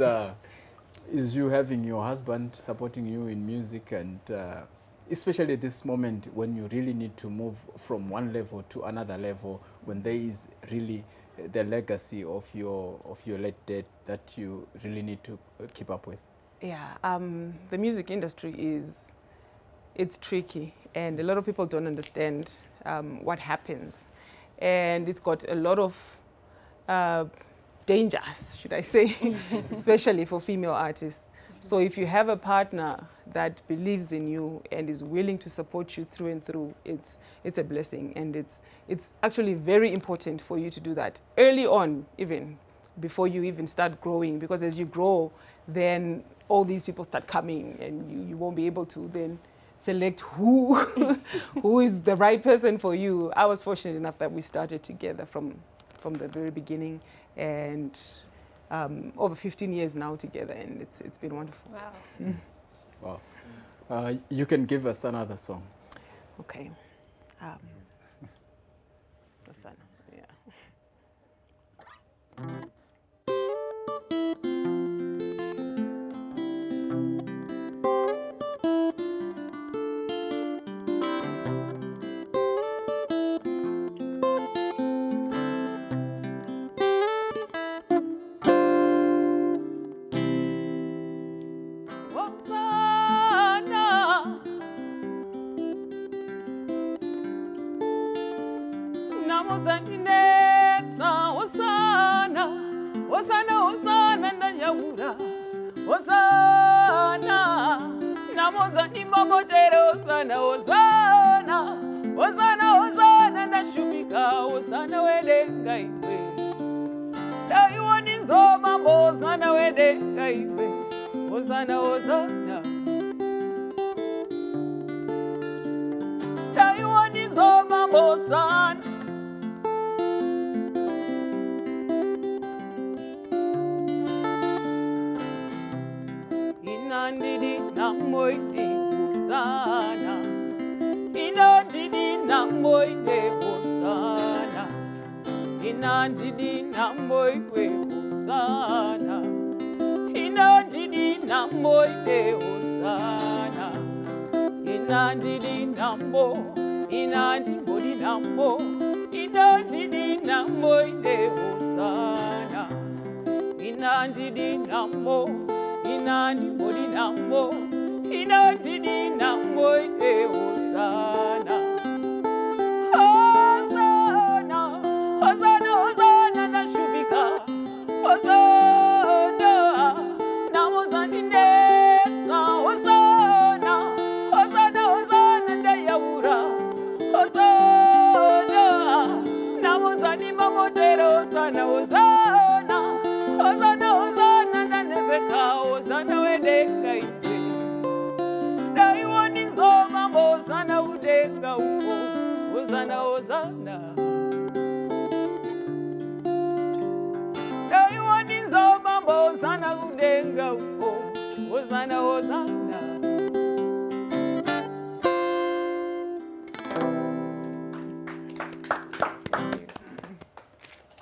Speaker 2: you having your husband supporting you in music, and especially at this moment when you really need to move from one level to another level, when there is really the legacy of your late dad that you really need to keep up with?
Speaker 6: Yeah, the music industry it's tricky, and a lot of people don't understand what happens, and it's got a lot of dangers, should I say, especially for female artists. So if you have a partner that believes in you and is willing to support you through and through, it's a blessing, and it's actually very important for you to do that early on, even before you even start growing, because as you grow, then all these people start coming, and you won't be able to then select who is the right person for you. I was fortunate enough that we started together from the very beginning, and over 15 years now together, and it's been wonderful.
Speaker 1: Wow.
Speaker 2: Wow. You can give us another song.
Speaker 6: Okay. Sana, yeah.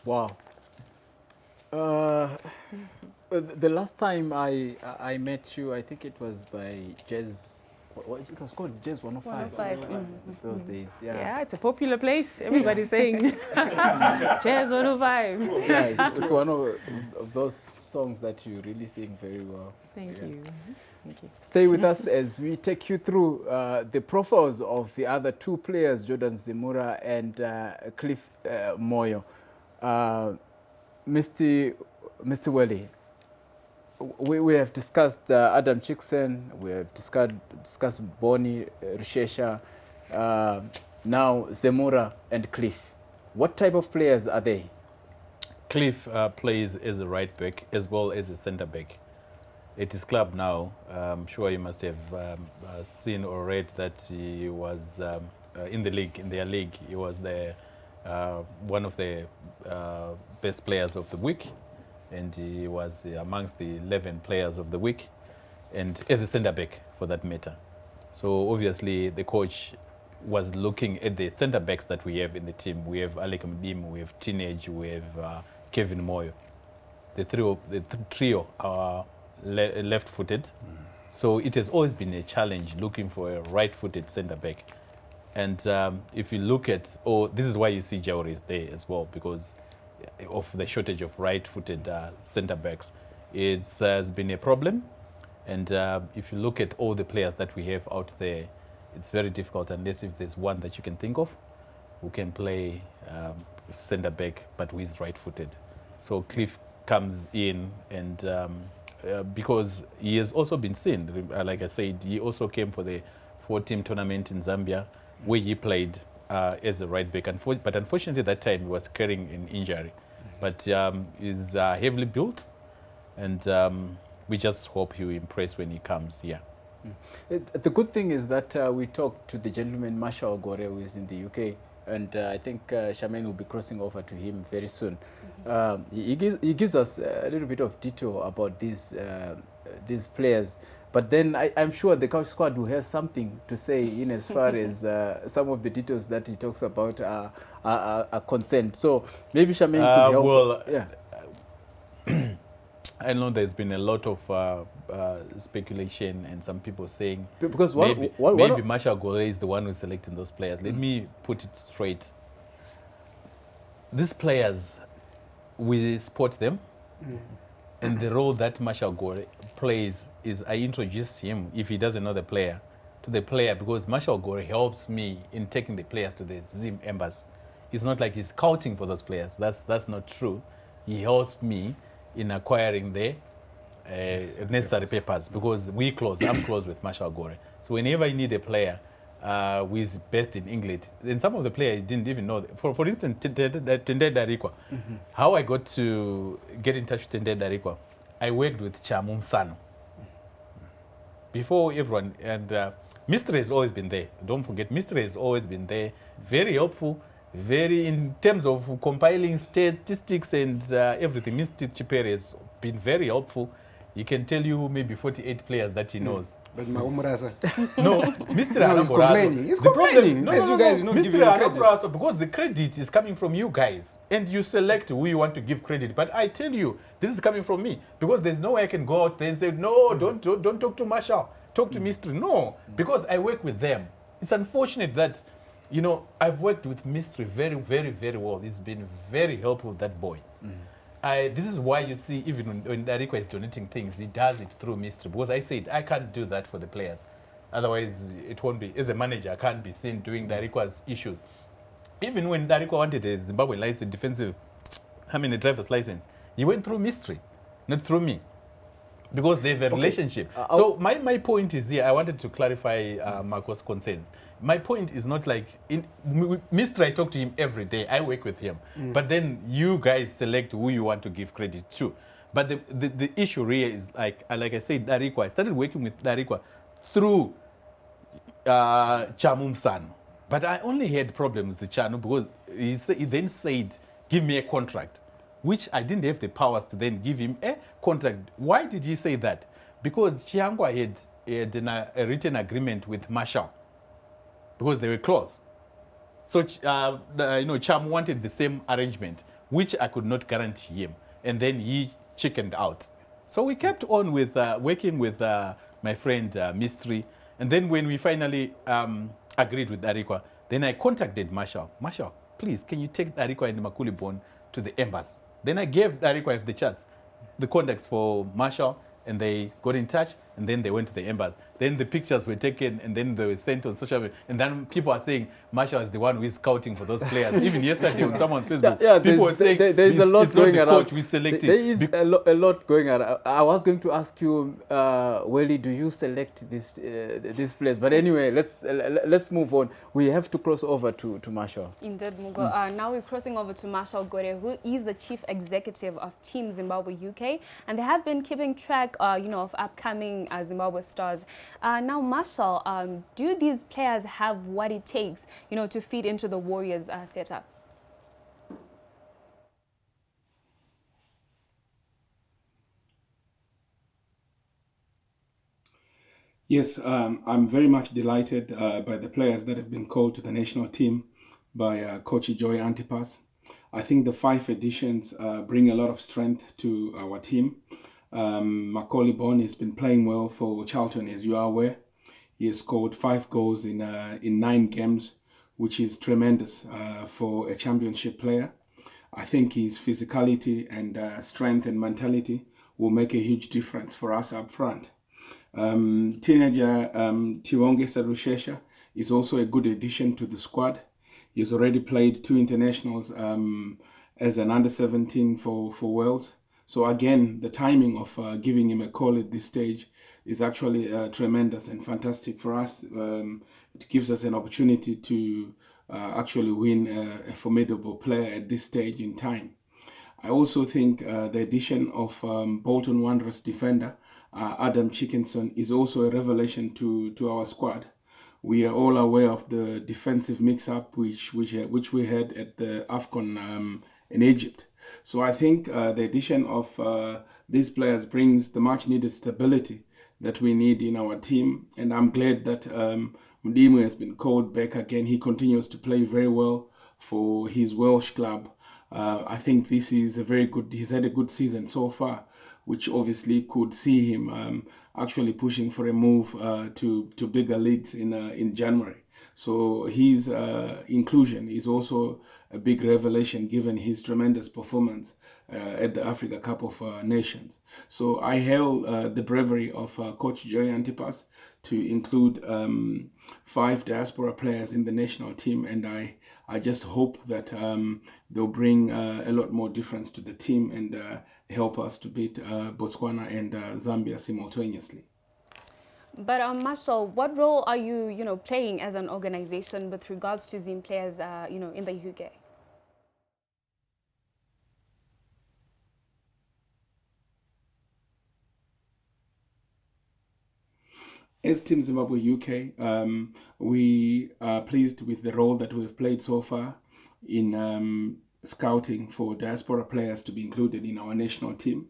Speaker 2: Wow. The last time I met you, I think it was by Jazz. It was called Jazz 105.
Speaker 1: 105.
Speaker 2: Those days, yeah.
Speaker 6: Yeah, it's a popular place. Everybody's saying Jazz 105.
Speaker 2: Yeah, it's one of those songs that you really sing very well.
Speaker 6: Thank you. Thank you.
Speaker 2: Stay with us as we take you through the profiles of the other two players, Jordan Zimura and Cliff Moyo. Mr. Welly, we have discussed Adam Chickson, we have discussed Boni, Rushesha, now Zemura and Cliff. What type of players are they?
Speaker 5: Cliff plays as a right back as well as a centre back. At his club now, I'm sure you must have seen or read that he was in the league, in their league. He was one of the best players of the week, and he was amongst the 11 players of the week, and as a centre back for that matter. So obviously the coach was looking at the centre backs that we have in the team. We have Alec Mdim, we have Teenage, we have Kevin Moyo. The trio are left-footed. So it has always been a challenge looking for a right-footed centre-back. And if you look at, this is why you see Jauri is there as well, because of the shortage of right-footed centre-backs. It has been a problem. And if you look at all the players that we have out there, it's very difficult unless if there's one that you can think of who can play centre-back, but who is right-footed. So Cliff comes in and because he has also been seen, like I said, he also came for the 4-team tournament in Zambia where he played as a right back. But unfortunately that time he was carrying an injury. But he's heavily built, and we just hope he will impress when he comes here.
Speaker 2: The good thing is that we talked to the gentleman Marshall Gore, who is in the UK, and I think Charmaine will be crossing over to him very soon. He gives us a little bit of detail about these players, but then I'm sure the Couch Squad will have something to say in as far as some of the details that he talks about are concerned. So maybe Charmaine could help.
Speaker 5: Well,
Speaker 2: yeah.
Speaker 5: I know there's been a lot of speculation and some people saying
Speaker 2: because
Speaker 5: maybe Marshall Gore is the one who's selecting those players. Let me put it straight. These players, we spot them, and the role that Marshall Gore plays is I introduce him, if he doesn't know the player, to the player, because Marshall Gore helps me in taking the players to the Zim Embassy. It's not like he's scouting for those players. That's not true. He helps me in acquiring the necessary papers, because I'm close with Marshall Gore. So whenever you need a player who is best in England, and some of the players didn't even know. For instance, Tende Darikwa. How I got to get in touch with Tende Darikwa, I worked with Chamu Msano before everyone, and Mystery has always been there. Don't forget, Mystery has always been there. Very helpful. Very, in terms of compiling statistics and everything, Mr. Chipere has been very helpful. He can tell you maybe 48 players that he knows.
Speaker 3: But Maumurasa.
Speaker 5: No, Mr.
Speaker 3: No, he's complaining. He's complaining. He says you guys not giving him credit.
Speaker 5: Because the credit is coming from you guys, and you select who you want to give credit. But I tell you, this is coming from me, because there's no way I can go out there and say, no, don't talk to Marshall, talk to Mr. No, because I work with them. It's unfortunate that, you know, I've worked with Mystery very, very, very well. He's been very helpful, that boy. This is why you see, even when Darikwa is donating things, he does it through Mystery. Because I said, I can't do that for the players. Otherwise, it won't be, as a manager, I can't be seen doing Darikwa's issues. Even when Darikwa wanted a Zimbabwe license, a driver's license, he went through Mystery, not through me. Because they have a relationship. So my point is here, I wanted to clarify Marco's concerns. My point is not like, Mr. I talk to him every day, I work with him. But then you guys select who you want to give credit to. But the issue here is, like I said, Darikwa. I started working with Darikwa through Chamu Msano. But I only had problems with Chanu because he then said, give me a contract, which I didn't have the powers to then give him a contract. Why did he say that? Because Chiangwa had a written agreement with Marshall, because they were close. So, Cham wanted the same arrangement, which I could not guarantee him. And then he chickened out. So we kept on with working with my friend Mystery. And then when we finally agreed with Darikwa, then I contacted Marshall. Marshall, please, can you take Darikwa and Makulibon to the embassy? Then I gave Darikwa the chats, the contacts for Marshall, and they got in touch, and then they went to the embassy. Then the pictures were taken and then they were sent on social media. And then people are saying Marshall is the one who is scouting for those players. Even yesterday on someone's Facebook, people were saying
Speaker 2: there's a lot going around.
Speaker 5: Coach we selected.
Speaker 2: There is a lot going around. I was going to ask you, Welly, do you select this players? But anyway, let's move on. We have to cross over to Marshall.
Speaker 1: Indeed, Mugo. Now we're crossing over to Marshall Gore, who is the chief executive of Team Zimbabwe UK, and they have been keeping track, of upcoming Zimbabwe stars. Now, Marshall, do these players have what it takes, to feed into the Warriors setup?
Speaker 11: Yes, I'm very much delighted by the players that have been called to the national team by Coach Joy Antipas. I think the 5 additions bring a lot of strength to our team. Macaulay Bonne has been playing well for Charlton, as you are aware. He has scored 5 goals in 9 games, which is tremendous for a championship player. I think his physicality and strength and mentality will make a huge difference for us up front. Teenager Tiwonge Sarushesha is also a good addition to the squad. He's already played 2 internationals as an under-17 for Wales. So again, the timing of giving him a call at this stage is actually tremendous and fantastic for us. It gives us an opportunity to actually win a formidable player at this stage in time. I also think the addition of Bolton Wanderers defender Adam Chickenson is also a revelation to our squad. We are all aware of the defensive mix-up which we had at the AFCON in Egypt. So I think the addition of these players brings the much-needed stability that we need in our team. And I'm glad that Mdimu has been called back again. He continues to play very well for his Welsh club. I think this is he's had a good season so far, which obviously could see him actually pushing for a move to bigger leagues in January. So his inclusion is also a big revelation given his tremendous performance at the Africa Cup of Nations. So I hail the bravery of Coach Joy Antipas to include 5 diaspora players in the national team, and I just hope that they'll bring a lot more difference to the team and help us to beat Botswana and Zambia simultaneously.
Speaker 1: But Marshall, what role are you, playing as an organization with regards to Zim players, in the UK?
Speaker 11: As Team Zimbabwe UK, we are pleased with the role that we've played so far in scouting for diaspora players to be included in our national team.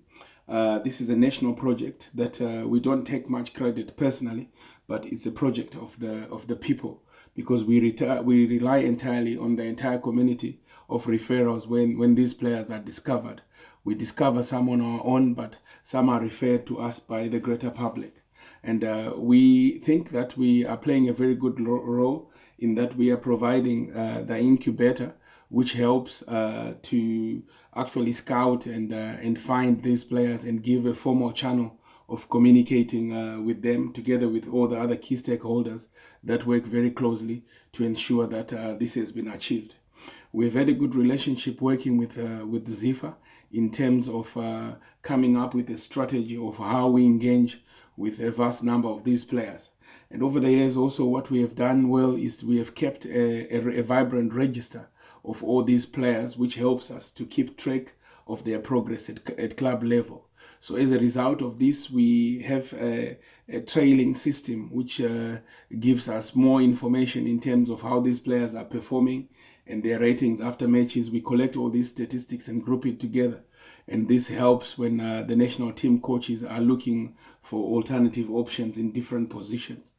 Speaker 11: This is a national project that we don't take much credit personally, but it's a project of the people, because we rely entirely on the entire community of referrals when these players are discovered. We discover some on our own, but some are referred to us by the greater public. And we think that we are playing a very good role in that we are providing the incubator, which helps to actually scout and find these players and give a formal channel of communicating with them, together with all the other key stakeholders that work very closely to ensure that this has been achieved. We've had a good relationship working with ZIFA in terms of coming up with a strategy of how we engage with a vast number of these players. And over the years also, what we have done well is we have kept a vibrant register of all these players, which helps us to keep track of their progress at club level. So as a result of this, we have a trailing system which gives us more information in terms of how these players are performing and their ratings after matches. We collect all these statistics and group it together. And this helps when the national team coaches are looking for alternative options in different positions.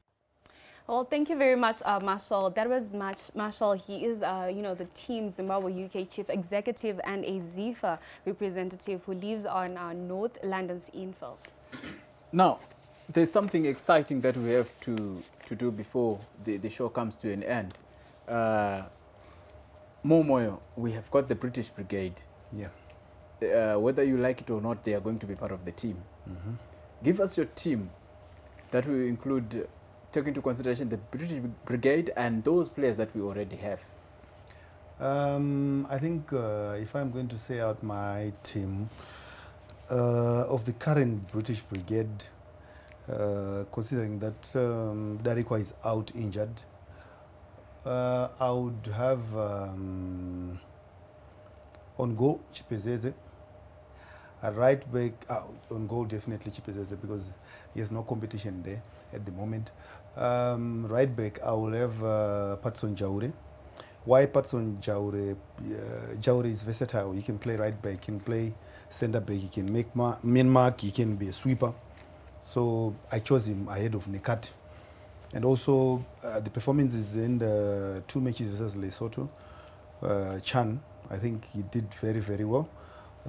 Speaker 1: Well, thank you very much, Marshall. That was Marshall. He is, the Team Zimbabwe UK Chief Executive and a ZIFA representative who lives on North London's Enfield.
Speaker 2: Now, there's something exciting that we have to do before the show comes to an end. Momoyo, we have got the British Brigade.
Speaker 4: Yeah.
Speaker 2: Whether you like it or not, they are going to be part of the team. Mm-hmm. Give us your team That will include taking into consideration the British Brigade and those players that we already have?
Speaker 4: I think if I'm going to say out my team, of the current British Brigade, considering that Darikwa is out injured, I would have on goal Chipezeze, a right back on goal definitely Chipezeze because he has no competition there at the moment. Right back I will have Patson Jaure. Why Patson Jaure? Jaure is versatile. He can play right back, he can play centre back, he can make main mark, he can be a sweeper. So I chose him ahead of Nekati. And also the performances in the 2 matches versus Lesotho, Chan, I think he did very, very well.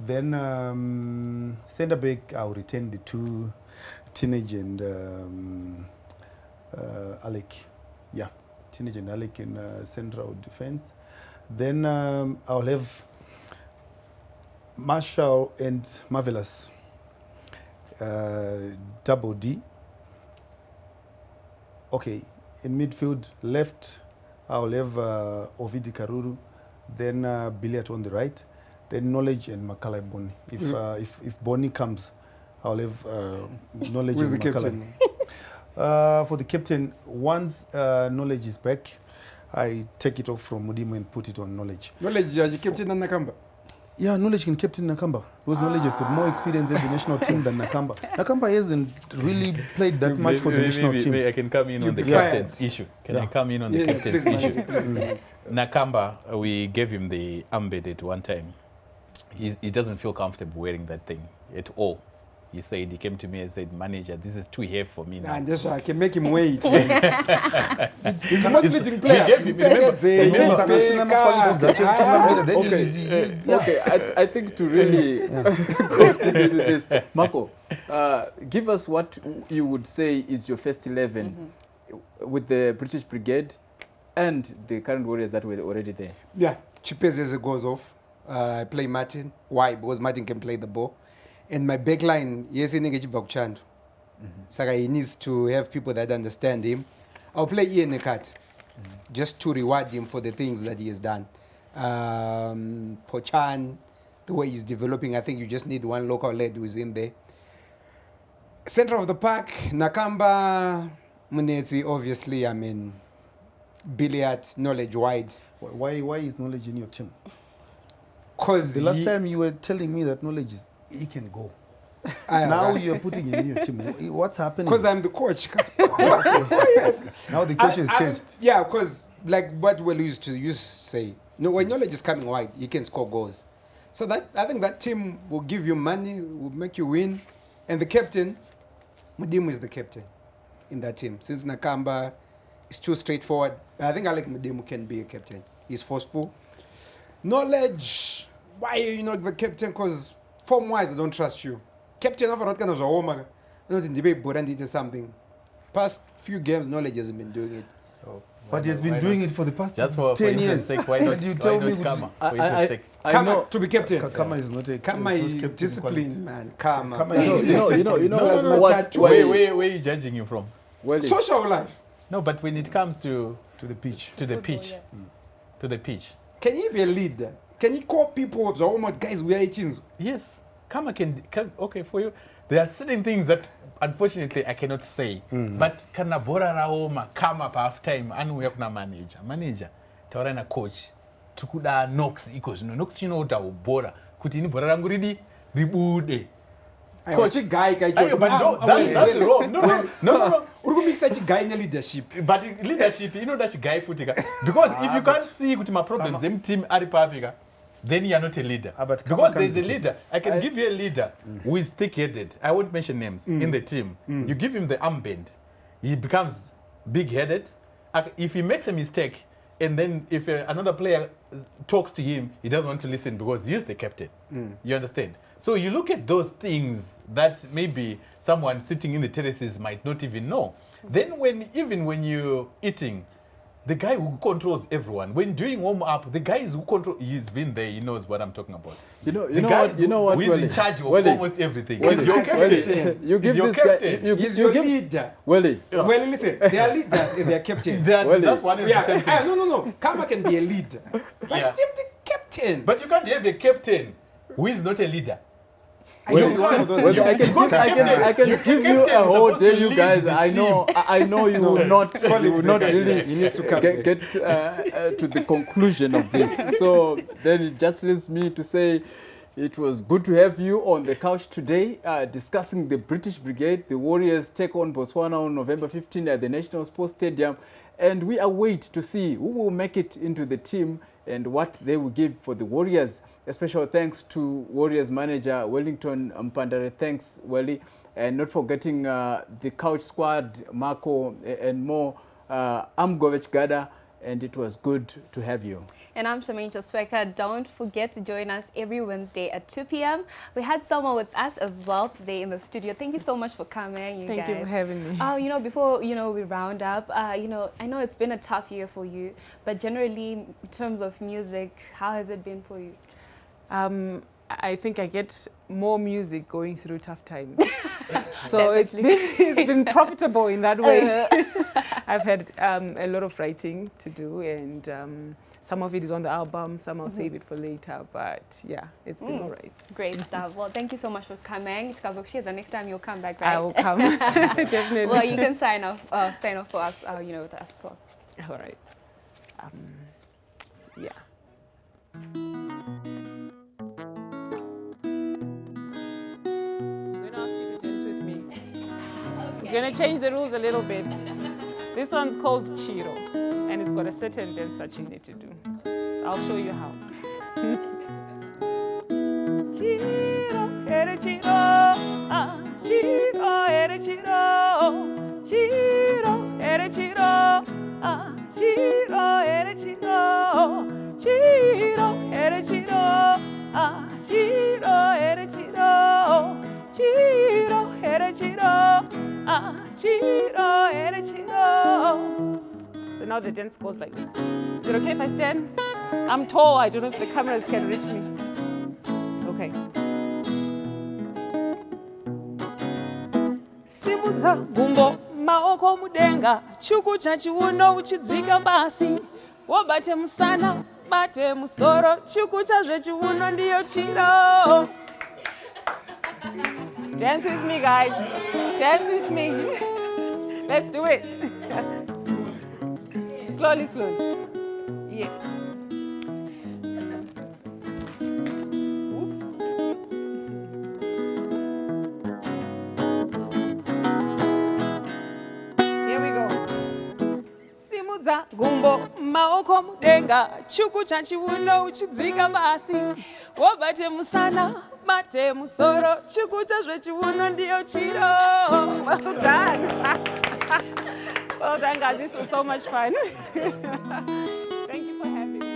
Speaker 4: Then centre back, I'll retain the 2 Teenage and Alec. Yeah, Teenage and Alec in central defense. Then I'll have Marshall and Marvelous. Double D. Okay, in midfield, left, I'll have Ovidi Karuru, then Billiard on the right, then Knowledge and Makalai Boni. If Boni comes, I'll have Knowledge and Makalai. For the captain, once Knowledge is back, I take it off from Mudimo and put it on Knowledge.
Speaker 3: Knowledge is captain than Nakamba?
Speaker 4: Yeah, Knowledge can captain Nakamba. Because Knowledge has got more experience in the national team than Nakamba. Nakamba hasn't really played that much for the national team.
Speaker 5: Maybe I can come in on the captain's issue. Can I come in on the captain's issue? Nakamba, we gave him the armband at one time. He doesn't feel comfortable wearing that thing at all. He said, he came to me and said, manager, this is too heavy for me now.
Speaker 3: And that's why I can make him wait. He's the most leading player.
Speaker 2: Okay, I think to really go into this, Marco, give us what you would say is your first 11 with the British Brigade and the current Warriors that were already there.
Speaker 3: Yeah, Chipezeze goes off. I play Martin. Why? Because Martin can play the ball. And my backline, yes, he needs to have people that understand him. I'll play Ian Nekat just to reward him for the things that he has done. Pochan, the way he's developing, I think you just need one local lad who's in there. Center of the pack, Nakamba, Munetsi, obviously, I mean, Billiard, Knowledge wide.
Speaker 4: Why is Knowledge in your team?
Speaker 3: Because
Speaker 4: the last time you were telling me that Knowledge is, he can go. Now you're putting him in your team. What's happening?
Speaker 3: Because I'm the coach.
Speaker 4: Now the coach has changed.
Speaker 3: Yeah, because like what we used to say, when Knowledge is coming wide, he can score goals. So that I think that team will give you money, will make you win. And the captain, Mudimu is the captain in that team. Since Nakamba is too straightforward, I think Alec Mudimu can be a captain. He's forceful. Knowledge, why are you not the captain? Because form-wise, I don't trust you. Captain of Rotkan was a woman. I don't think Borandi did something. Past few games, Knowledge hasn't been doing it.
Speaker 4: So, but he has been doing it for the past
Speaker 5: 10 years.
Speaker 4: Why not you tell me
Speaker 5: Kama?
Speaker 3: Kama to be captain.
Speaker 4: Kama is not a
Speaker 3: Kama is discipline, man. Kama.
Speaker 5: Where are you judging him from?
Speaker 3: Well, social life.
Speaker 5: No, but when it comes to
Speaker 4: the pitch.
Speaker 5: To the pitch. To the pitch.
Speaker 3: Can he be a leader? Can you call people of the home guys we are 18s?
Speaker 5: Yes. Kama can, okay, for you. There are certain things that, unfortunately, I cannot say. But kana bora raoma Kama pa half time anu yakuna manager. Manager, tawara na coach. Tukuda Knox equals no Knox uta bora. Kuti ni bora rangu ribude.
Speaker 3: Coach guy
Speaker 5: but no, that's wrong. No.
Speaker 3: Urugu mix such guy in leadership.
Speaker 5: But leadership, that guy footika. Because if you can't see kuti my problems, them team ari papika, then you are not a leader. Because there's a leader. I can give you a leader who is thick-headed. I won't mention names in the team. You give him the armband, he becomes big-headed. If he makes a mistake, and then if another player talks to him, he doesn't want to listen because he's the captain. You understand? So you look at those things that maybe someone sitting in the terraces might not even know. Then when you're eating, the guy who controls everyone. When doing warm up, the guy who control, he's been there. He knows what I'm talking about.
Speaker 2: You know what?
Speaker 5: Who is in charge of almost everything. He's your captain.
Speaker 2: You give
Speaker 5: your
Speaker 2: this guy.
Speaker 5: captain.
Speaker 3: He's your leader.
Speaker 2: Welly.
Speaker 3: Well, listen, they are leaders and they are captains.
Speaker 5: That's one is the same thing.
Speaker 3: No. Kama can be a leader. But
Speaker 5: Yeah.
Speaker 3: Jim the captain.
Speaker 5: But you can't have a captain who is not a leader.
Speaker 3: I don't want those
Speaker 2: Well,
Speaker 3: leaders.
Speaker 2: I can give you
Speaker 5: captain
Speaker 2: a
Speaker 5: is
Speaker 2: whole
Speaker 5: supposed to
Speaker 2: day, you
Speaker 5: lead
Speaker 2: guys.
Speaker 5: the
Speaker 2: I know you will not really
Speaker 3: He needs to cut
Speaker 2: get to the conclusion of this. So then it just leaves me to say it was good to have you on the couch today, discussing the British Brigade. The Warriors take on Botswana on November 15 at the National Sports Stadium, and we await to see who will make it into the team and what they will give for the Warriors. A special thanks to Warriors manager Wellington Mpandare. Thanks, Welly. And not forgetting the couch squad, Marco and more. I'm Govech Gada, and it was good to have you.
Speaker 1: And I'm Shamaine Chosweka. Don't forget to join us every Wednesday at 2 p.m. We had someone with us as well today in the studio. Thank you so much for coming, you guys.
Speaker 6: Thank you for having me.
Speaker 1: Before, we round up, I know it's been a tough year for you, but generally in terms of music, how has it been for you?
Speaker 6: I think I get more music going through tough times. So it's been profitable in that way. I've had a lot of writing to do, and some of it is on the album, some I'll save it for later, but yeah, it's been all right.
Speaker 1: Great stuff. Well, thank you so much for coming. The next time you'll come back, right?
Speaker 6: I will come, definitely.
Speaker 1: Well, you can sign off for us, with us. So.
Speaker 6: All right. Yeah. We're going to change the rules a little bit. This one's called Chiro, and it's got a certain dance that you need to do. I'll show you how. Chiro, ere chiro, chiro, ere chiro, chiro, ere chiro, chiro, ere chiro, chiro, ere chiro, chiro, ere chiro, chiro, ere chiro. Chiro, ere chiro. So now the dance goes like this. Is it okay if I stand? I'm tall. I don't know if the cameras can reach me. Okay. Simudza gumbo maoko mudenga chuku chachiuno uchidzika basi wobate musana bate musoro chuku chazvechiuno ndiyo chiro. Dance with me, guys. Dance with me. Let's do it. Slowly, slowly. Yes. Oops. Here we go. Simudza gumbo maoko mudenga chuku chachiuno uchidzika basi wobate musana bate musoro chuku chazvechiuno ndiyo chiro. Well done. Well done, guys. This was so much fun. Thank you for having me.